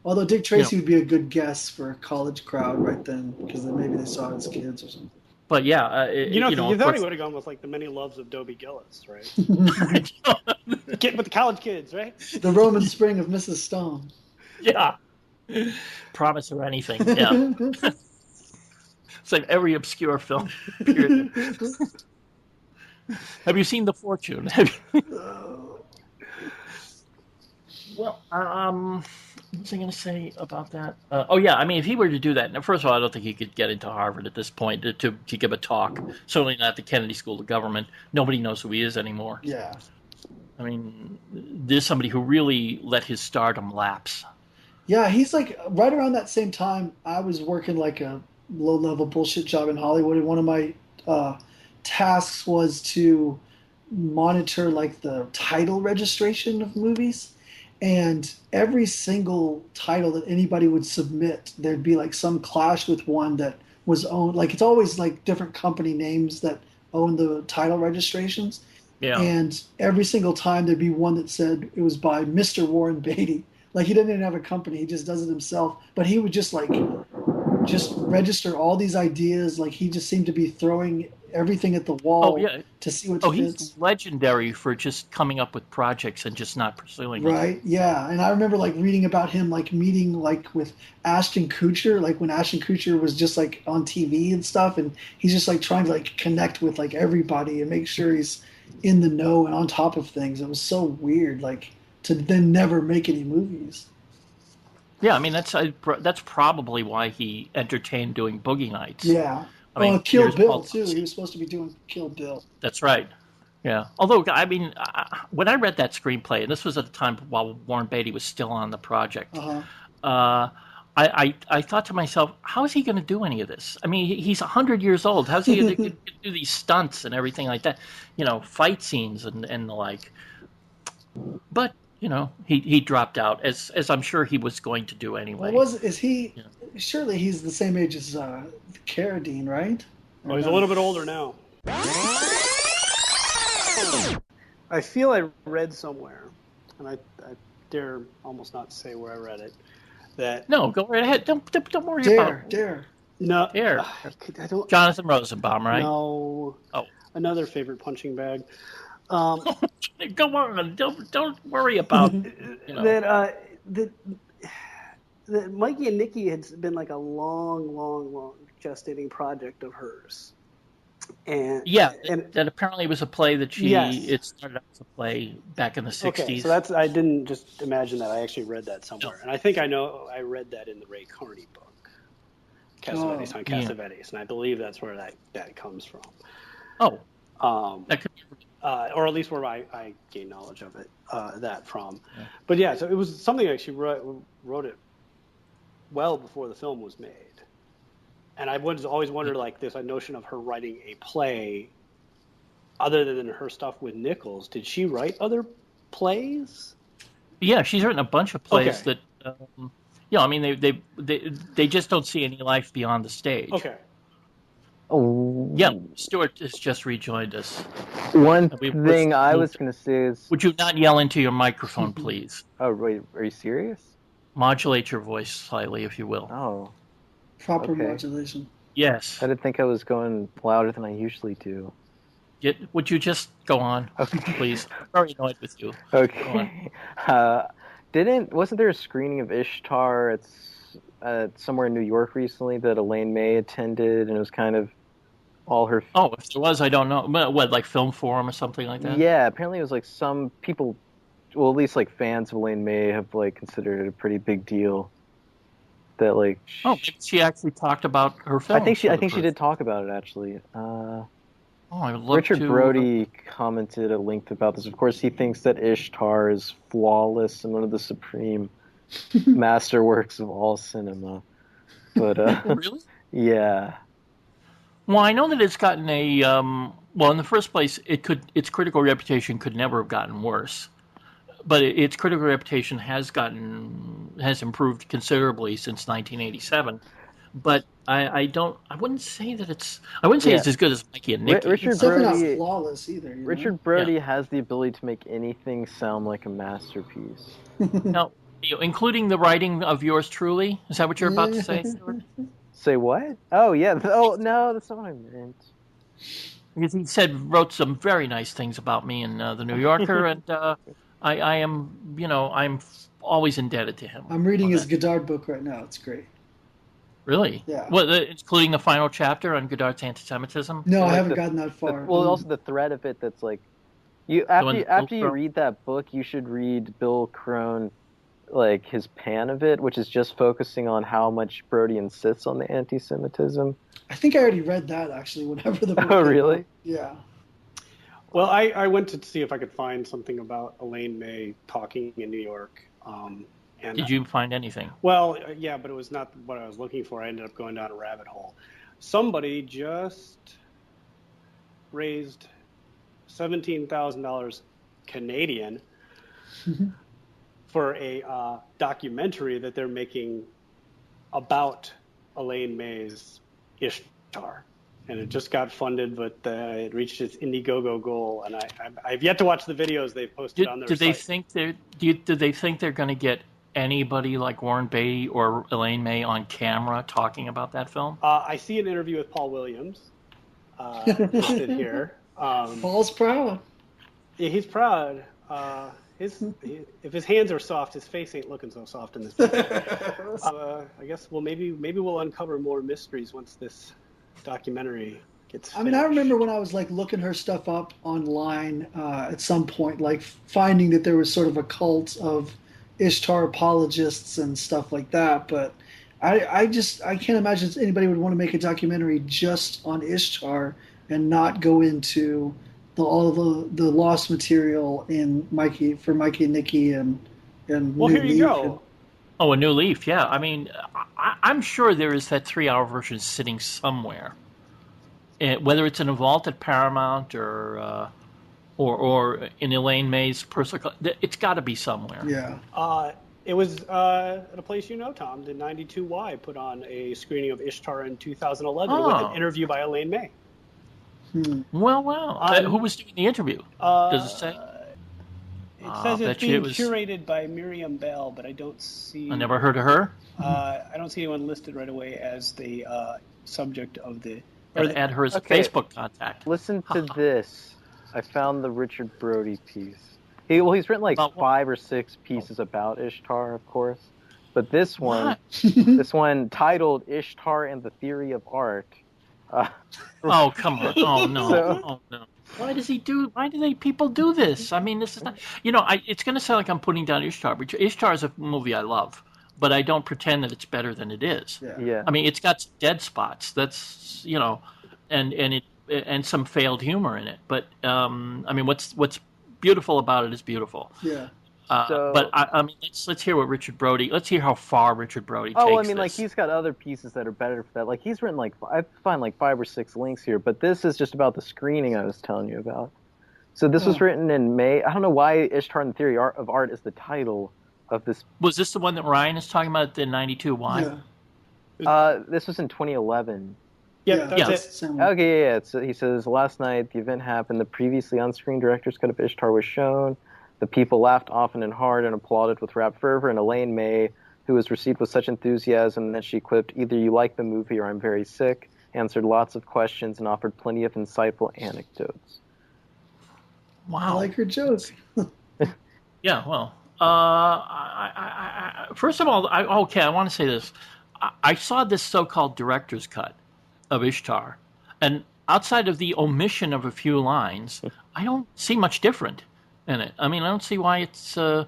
Although Dick Tracy would be a good guess for a college crowd right then, because then maybe they saw it as kids or something. But yeah, you thought he would have gone with like The Many Loves of Dobie Gillis, right? Get with the college kids, right? The Roman Spring of Mrs. Stone. Yeah. Promise or anything. Yeah. It's like every obscure film. Period. Have you seen The Fortune? Well, what was I going to say about that? Oh, yeah. I mean, if he were to do that, now, first of all, I don't think he could get into Harvard at this point to give a talk. Certainly not the Kennedy School of Government. Nobody knows who he is anymore. Yeah. I mean, there's somebody who really let his stardom lapse. Yeah, he's like right around that same time. I was working like a low-level bullshit job in Hollywood, and one of my tasks was to monitor like the title registration of movies. And every single title that anybody would submit, there'd be like some clash with one that was owned. Like it's always like different company names that own the title registrations. Yeah. And every single time there'd be one that said it was by Mr. Warren Beatty. Like he doesn't even have a company; he just does it himself. But he would just register all these ideas. Like he just seemed to be throwing everything at the wall to see what fits. He's legendary for just coming up with projects and just not pursuing them. Right, yeah. And I remember like reading about him like meeting like with Ashton Kutcher, like when Ashton Kutcher was just like on TV and stuff, and he's just like trying to like connect with like everybody and make sure he's in the know and on top of things. It was so weird, like to then never make any movies. Yeah, I mean that's probably why he entertained doing Boogie Nights. Yeah. I mean, Kill Bill too. He was supposed to be doing Kill Bill. That's right. Yeah. Although, I mean, when I read that screenplay, and this was at the time while Warren Beatty was still on the project, I thought to myself, how is he going to do any of this? I mean, he's 100 years old. How's he going to do these stunts and everything like that? You know, fight scenes and the like. But you know, he dropped out, as I'm sure he was going to do anyway. Well, is he? Yeah. Surely he's the same age as Carradine, right? Well, he's a little bit older now. I feel I read somewhere, and I dare almost not say where I read it. That no, go right ahead. Don't worry about it. Dare. No, Dare. I don't. Jonathan Rosenbaum, right? No. Oh, another favorite punching bag. Go on. Don't worry about that Mikey and Nikki had been like a long gestating project of hers. And that apparently was a play that it started out as a play back in the 60s. Okay, so I didn't just imagine that. I actually read that somewhere. No. And I think I read that in the Ray Carney book, Cassavetes on Cassavetes, and I believe that's where that comes from. Oh. That could be or at least where I gained knowledge of it, that from. Yeah. But yeah, so it was something I actually wrote it well before the film was made. And I always wondered, like, this notion of her writing a play, other than her stuff with Nichols. Did she write other plays? Yeah, she's written a bunch of plays that, I mean, they just don't see any life beyond the stage. Okay. Oh. Yeah, Stuart has just rejoined us. One thing I was going to say is... Would you not yell into your microphone, please? Oh, wait, are you serious? Modulate your voice slightly, if you will. Oh. Proper modulation. Yes. I didn't think I was going louder than I usually do. Would you just go on, please? I'm very annoyed with you. Okay. Wasn't there a screening of Ishtar somewhere in New York recently that Elaine May attended, and it was kind of all her... Oh, if there was, I don't know. What, like Film Forum or something like that? Yeah, apparently it was like some people, well, at least like fans of Elaine May have like considered it a pretty big deal. That like... she actually talked about her film. I think she did talk about it, actually. I would love Richard Brody commented at length about this. Of course, he thinks that Ishtar is flawless and one of the supreme masterworks of all cinema. But really? Yeah. Well, I know that it's gotten in the first place, its critical reputation could never have gotten worse. But its critical reputation has improved considerably since 1987. But I wouldn't say that it's as good as Mikey and Nikki. It's definitely not flawless either. Richard Brody has the ability to make anything sound like a masterpiece. Now, including the writing of yours truly. Is that what you're about to say, Stuart? Say what? Oh yeah. Oh no, that's not what I meant. Because he wrote some very nice things about me in the New Yorker, and I am, I'm always indebted to him. I'm reading on his that. Godard book right now. It's great. Really? Yeah. Well, including the final chapter on Godard's anti-Semitism. No, I Like haven't gotten that far. well, also the thread of it that's like you The one after you Bill read that book, you should read Bill Crone, like his pan of it, which is just focusing on how much Brody insists on the anti-Semitism. I think I already read that actually. Whenever the book Oh, came really? out. Yeah. Well, I went to see if I could find something about Elaine May talking in New York. And Did you find anything? Well, yeah, but it was not what I was looking for. I ended up going down a rabbit hole. Somebody just raised $17,000 Canadian for a documentary that they're making about Elaine May's Ishtar. And it just got funded, but it reached its Indiegogo goal. And I've yet to watch the videos they've posted on their Do site. do they think they're going to get anybody like Warren Beatty or Elaine May on camera talking about that film? I see an interview with Paul Williams listed here. Paul's proud. Yeah, he's proud. If his hands are soft, his face ain't looking so soft in this picture. I guess maybe we'll uncover more mysteries once this documentary gets finished. I mean, I remember when I was like looking her stuff up online at some point, like finding that there was sort of a cult of Ishtar apologists and stuff like that. But I can't imagine anybody would want to make a documentary just on Ishtar and not go into all the lost material in Mikey and Nikki and Well, New here you Leaf go. Oh, A New Leaf, yeah. I mean, I'm sure there is that 3-hour version sitting somewhere. Whether it's in a vault at Paramount or in Elaine May's personal, it's got to be somewhere. Yeah. It was at a place you know, Tom. The 92Y put on a screening of Ishtar in 2011 with an interview by Elaine May. Well. Who was doing the interview? Does it say? It says it's bet you being it was- curated by Miriam Bell, but I don't see. I never heard of her. I don't see anyone listed right away as the subject of the. Gotta add her as a Okay. Facebook contact. Listen to this. I found the Richard Brody piece. He's written like About what? 5 or 6 pieces about Ishtar, of course. But this one, What? this one titled "Ishtar and the Theory of Art." Oh, come on! Oh no! So- Oh no! Why do people do this? I mean, this is not. It's going to sound like I'm putting down Ishtar, but Ishtar is a movie I love, but I don't pretend that it's better than it is. Yeah. I mean, it's got dead spots. That's and some failed humor in it. But I mean, what's beautiful about it is beautiful. Yeah. But I mean, let's hear what Richard Brody. Let's hear how far Richard Brody takes. Oh, I mean, like this. he's got other pieces that are better for that. Like he's written like I find like 5 or 6 links here, but this is just about the screening I was telling you about. So this was written in May. I don't know why Ishtar and the Theory of Art is the title of this. Was this the one that Ryan is talking about? The 92Y. Yeah. This was in 2011. Yeah, that's Yeah. it. Same one. Okay, yeah. So he says last night the event happened. The previously unscreened director's cut of Ishtar was shown. The people laughed often and hard and applauded with rapt fervor, and Elaine May, who was received with such enthusiasm that she quipped, "Either you like the movie or I'm very sick," answered lots of questions and offered plenty of insightful anecdotes. Wow. I like her joke. Yeah, well, first of all, I want to say this. I saw this so-called director's cut of Ishtar, and outside of the omission of a few lines, I don't see much different in it. I mean, I don't see why it's I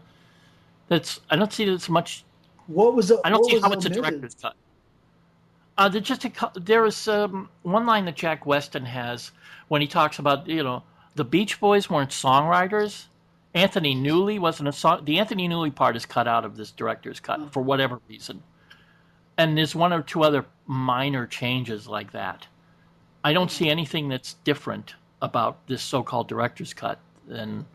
don't see that it's much. What was I don't what see was how it's a omitted? director's cut. There is one line that Jack Weston has when he talks about the Beach Boys weren't songwriters. Anthony Newley wasn't a song. The Anthony Newley part is cut out of this director's cut for whatever reason. And there's 1 or 2 other minor changes like that. I don't see anything that's different about this so-called director's cut than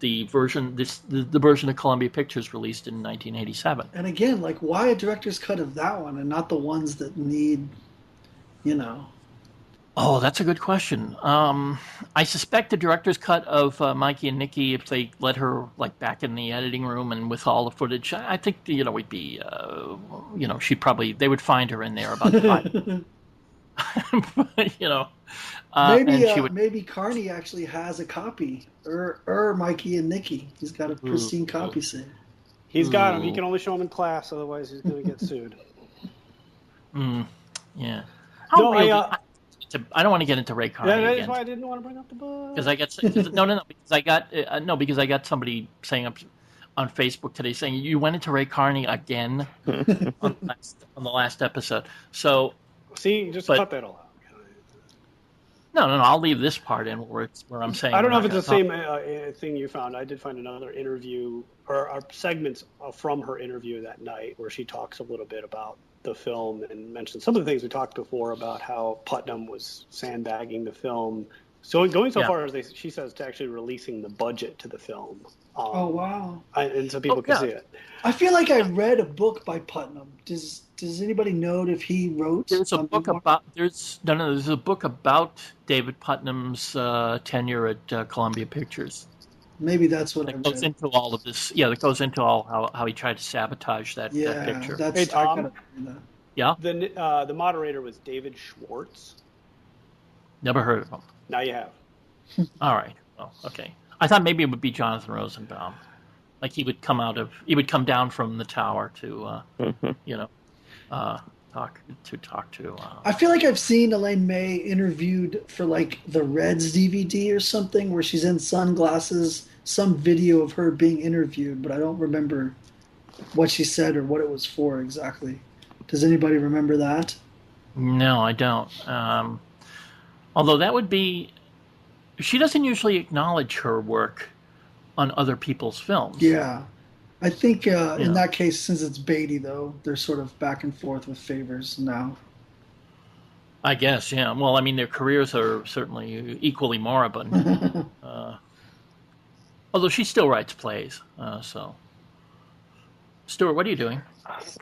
the version the version of Columbia Pictures released in 1987. And again, like, why a director's cut of that one and not the ones that need, Oh, that's a good question. I suspect the director's cut of Mikey and Nikki, if they let her like back in the editing room and with all the footage, I think we'd be, they would find her in there about the you know, Maybe and she would. maybe Carney actually has a copy, or Mikey and Nikki. He's got a pristine copy saved. He's got him. He can only show him in class, otherwise he's going to get sued. Yeah. No, I don't want to get into Ray Carney that's again. why I didn't want to bring up the book. Because I got because I got somebody saying up on Facebook today saying you went into Ray Carney again on the last episode. So see, just cut that all out. No. I'll leave this part in where I'm saying. I don't know if it's the same thing you found. I did find another interview or segments from her interview that night where she talks a little bit about the film and mentions some of the things we talked before about how Putnam was sandbagging the film. So going so far as she says to actually releasing the budget to the film. Oh wow! And so people can see it. I feel like I read a book by Putnam. Does anybody know if he wrote? There's a book about there's a book about David Putnam's tenure at Columbia Pictures. Maybe that's what I read. That goes into all of this. Yeah, that goes into all how he tried to sabotage that picture. Hey Tom. Yeah. The moderator was David Schwartz. Never heard of him. Now you have. All right. Well, okay. I thought maybe it would be Jonathan Rosenbaum. Like he would come down from the tower to, talk to. I feel like I've seen Elaine May interviewed for like the Reds DVD or something where she's in sunglasses. Some video of her being interviewed, but I don't remember what she said or what it was for exactly. Does anybody remember that? No, I don't. Although that would be. She doesn't usually acknowledge her work on other people's films. Yeah. I think in that case, since it's Beatty, though, they're sort of back and forth with favors now. I guess, yeah. Well, I mean, their careers are certainly equally moribund. Although she still writes plays, so. Stuart, what are you doing?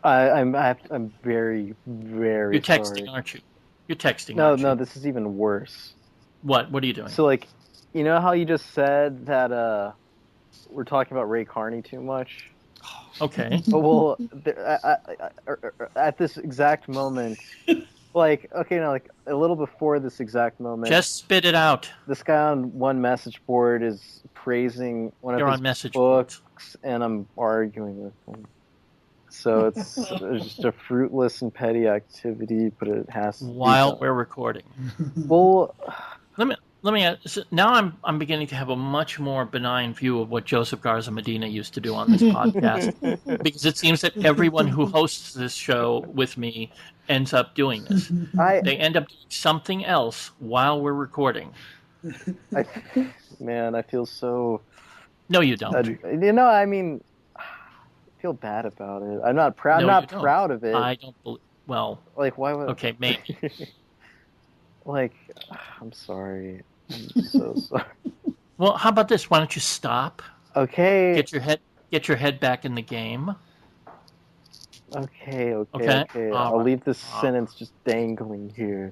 I'm very, very You're texting, sorry. aren't you? You're texting, No, aren't you? no, this is even worse. What are you doing? So, like, you know how you just said that we're talking about Ray Carney too much? Okay. Well, at this exact moment, like, okay, no, like, a little before this exact moment. Just spit it out. This guy on one message board is praising one of his books, and I'm arguing with him. So it's just a fruitless and petty activity, but it has to while we're recording. Well, let me now I'm beginning to have a much more benign view of what Joseph Garza Medina used to do on this podcast, because it seems that everyone who hosts this show with me ends up doing this. They end up doing something else while we're recording. I feel so. No, you don't. I mean, I feel bad about it. I'm not proud. No, I'm not proud of it. I don't believe. Well, like why would? Okay, maybe. Like, I'm sorry. I'm so sorry. Well, how about this? Why don't you stop? Okay. Get your head back in the game. Okay. I'll leave this sentence just dangling here.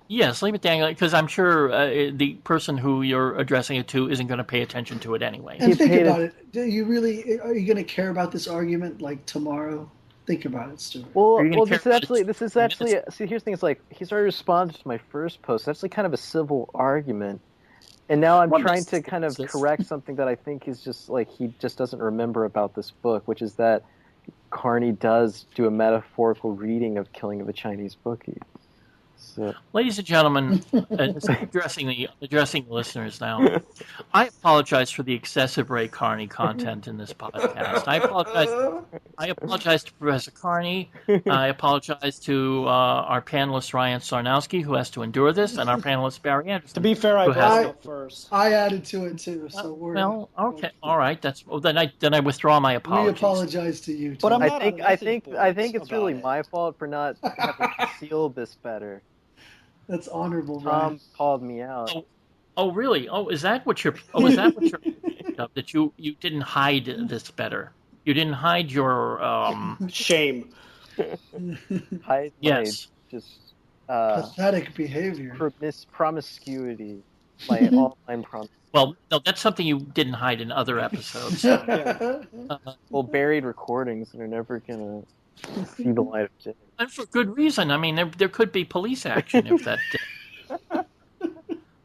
Yes, leave it dangling, because I'm sure the person who you're addressing it to isn't going to pay attention to it anyway. And think about it. Are you going to care about this argument like tomorrow? Think about it, Stuart. Well, this is actually. See, here's the thing. It's like he's already responded to my first post. That's actually kind of a civil argument, and now I'm trying to kind of correct something that I think is just like he just doesn't remember about this book, which is that Carney does do a metaphorical reading of Killing of a Chinese Bookie. So. Ladies and gentlemen, addressing the listeners now, I apologize for the excessive Ray Carney content in this podcast. I apologize to Professor Carney. I apologize to our panelist Ryan Sarnowski, who has to endure this, and our panelist Barry Anderson. To be fair, I brought it first. I added to it too. So okay, all right. Then I withdraw my apologies. We apologize to you. But I think it's really my fault for not having concealed this better. That's honorable, Ryan. Tom called me out. Oh, really? Is that what you're that you didn't hide this better? You didn't hide your shame. Yes. Just pathetic behavior. Promiscuity. My online promise. Well, no, that's something you didn't hide in other episodes. Buried recordings that are never gonna. see the light of day. And for good reason. I mean, there could be police action if that.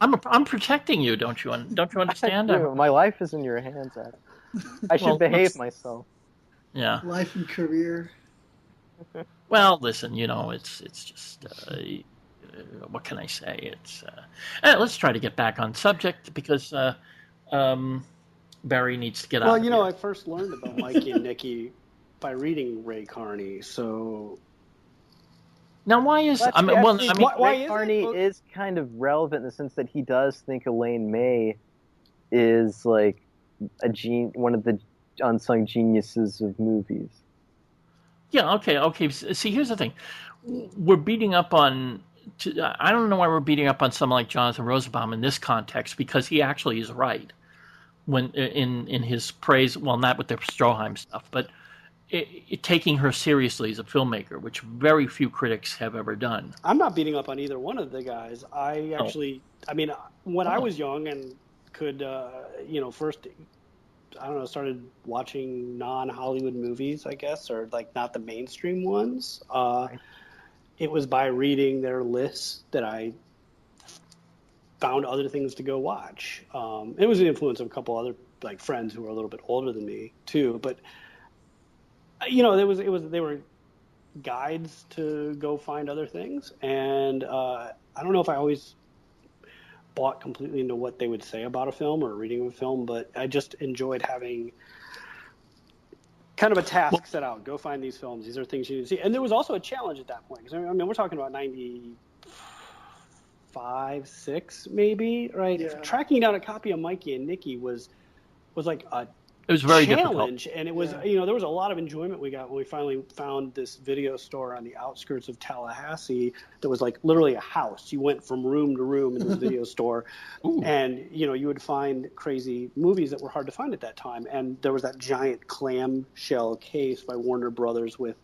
I'm protecting you, don't you understand? Dude, my life is in your hands, Adam. I should Well, behave myself. Yeah. Life and career. Well, listen, it's just what can I say? It's let's try to get back on subject because Barry needs to get out. Well, I first learned about Mikey and Nicky by reading Ray Carney. So now, why is Well, I mean, why Ray is it? Carney is kind of relevant in the sense that he does think Elaine May is like one of the unsung geniuses of movies. Yeah, okay. See, here's the thing: we're beating up on. I don't know why we're beating up on someone like Jonathan Rosenbaum in this context because he actually is right when in his praise. Well, not with the Stroheim stuff, but taking her seriously as a filmmaker, which very few critics have ever done. I'm not beating up on either one of the guys. I actually, I mean, when I was young and could, first, I don't know, started watching non-Hollywood movies, I guess, or like not the mainstream ones. It was by reading their lists that I found other things to go watch. It was the influence of a couple other like friends who were a little bit older than me too, but they were guides to go find other things, and I don't know if I always bought completely into what they would say about a film or reading a film, but I just enjoyed having kind of a task set out. Go find these films. These are things you need to see. And there was also a challenge at that point. Because, I mean, we're talking about 95, 6 maybe, right? Yeah. Tracking down a copy of Mikey and Nicky was like a It was very challenge, difficult. and it was there was a lot of enjoyment we got when we finally found this video store on the outskirts of Tallahassee that was like literally a house. You went from room to room in this video store, and you would find crazy movies that were hard to find at that time. And there was that giant clamshell case by Warner Brothers with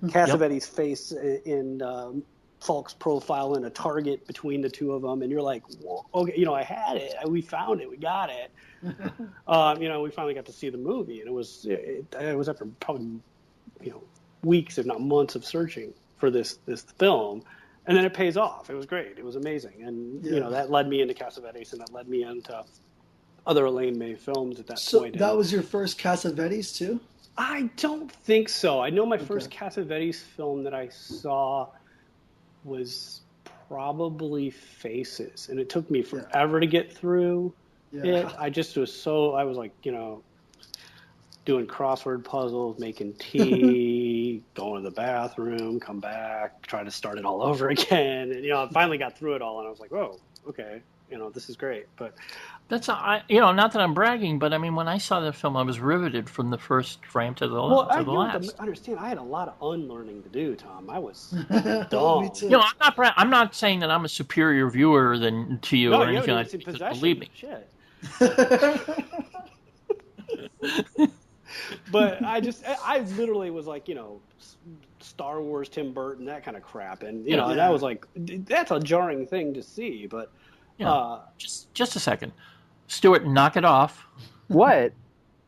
Cassavetes' face in Falk's profile and a target between the two of them, and you're like, whoa, okay, I had it, we found it, we got it. We finally got to see the movie, and it was after probably weeks, if not months, of searching for this film, and then it pays off. It was great. It was amazing, and that led me into Cassavetes, and that led me into other Elaine May films at that point. So that was your first Cassavetes too? I don't think so. I know my first Cassavetes film that I saw was probably Faces, and it took me forever to get through it. I was like, doing crossword puzzles, making tea, going to the bathroom, come back, try to start it all over again, and I finally got through it all, and I was like, whoa, okay, this is great. But that's not that I'm bragging, but I mean, when I saw the film, I was riveted from the first frame to the last. I understand. I had a lot of unlearning to do, Tom. I was dumb. Me too. I'm not saying that I'm a superior viewer to you or anything like that. Believe me. Shit. But I literally was like, Star Wars, Tim Burton, that kind of crap, and and I was like, that's a jarring thing to see. But just a second, Stuart, knock it off. What?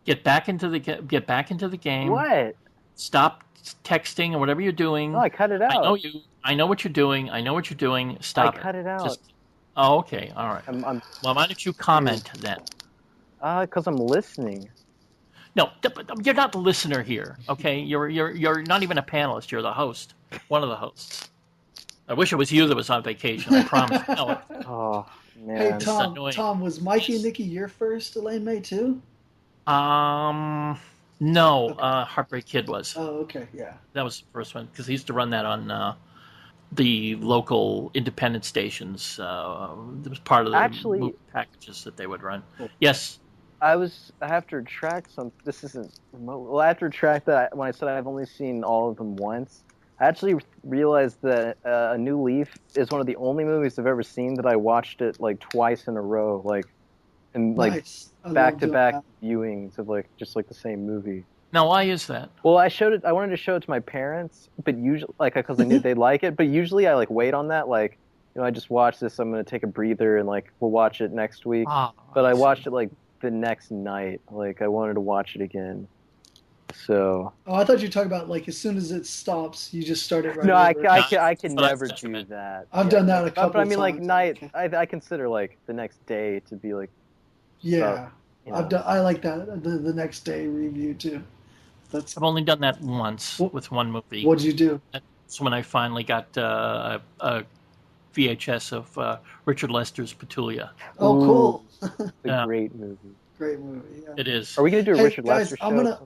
Get back into the game. What? Stop texting or whatever you're doing. No, I cut it out. I know you. I know what you're doing. Stop. I cut it out. Oh, okay. All right. I'm well, why don't you comment then? Because I'm listening. No, you're not the listener here. Okay, you're not even a panelist. You're the host, one of the hosts. I wish it was you that was on vacation. I promise. No. Oh man. Hey Tom, was Mikey and Nicky your first Elaine May too? No. Heartbreak Kid was. Oh, okay, yeah. That was the first one because he used to run that on the local independent stations. It was part of the movie packages that they would run. Yes. I have to retract some. This isn't remote. Well, I have to retract that when I said I've only seen all of them once. I actually realized that A New Leaf is one of the only movies I've ever seen that I watched it like twice in a row, Nice. back-to-back viewings of just the same movie. Now, why is that? Well, I wanted to show it to my parents, but usually because I knew they'd like it. But usually I wait on that, I just watch this. I'm gonna take a breather and we'll watch it next week. But I watched it the next night. I wanted to watch it again. So Oh, I thought you were talking about like as soon as it stops, you just start it right no, over. I can But I never thought you do meant- that. I've done that a But couple I mean, like times. night. Okay. I consider like the next day to be like Yeah, you I've know. done. I like that the next day review too. That's I've only done that once What- with one movie. what'd you do? That's when I finally got a VHS of Richard Lester's Petulia. Oh, Ooh, cool. it's a Yeah. great movie. Great movie. Yeah. It is. Are we gonna do a Hey Richard guys, Lester I'm show? gonna.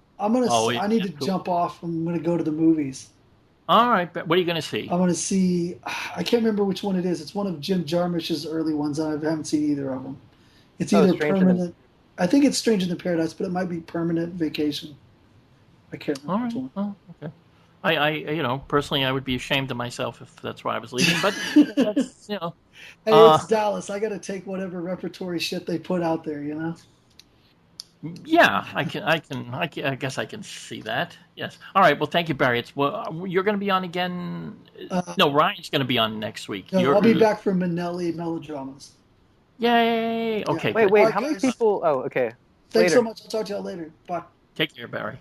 Oh, I need to cool. jump off. I'm gonna go to the movies. All right, but what are you going to see? I'm gonna see. I can't remember which one it is. It's one of Jim Jarmusch's early ones, and I haven't seen either of them. It's Oh, either Stranger Than- Permanent. I think it's Stranger Than Paradise, but it might be Permanent Vacation. I can't All remember right. which one. Oh, okay. Personally, I would be ashamed of myself if that's why I was leaving. But that's, Hey, Uh, it's Dallas. I got to take whatever repertory shit they put out there. yeah, I guess I can see that. Yes. All right. Well, thank you, Barry. You're going to be on again. No, Ryan's going to be on next week. No, I'll be back for Manelli Melodramas. Yay. Okay. Wait, good. wait. Alright, How many guys. people? Oh, okay. Thanks Later. so much. I'll talk to y'all later. Bye. Take care, Barry.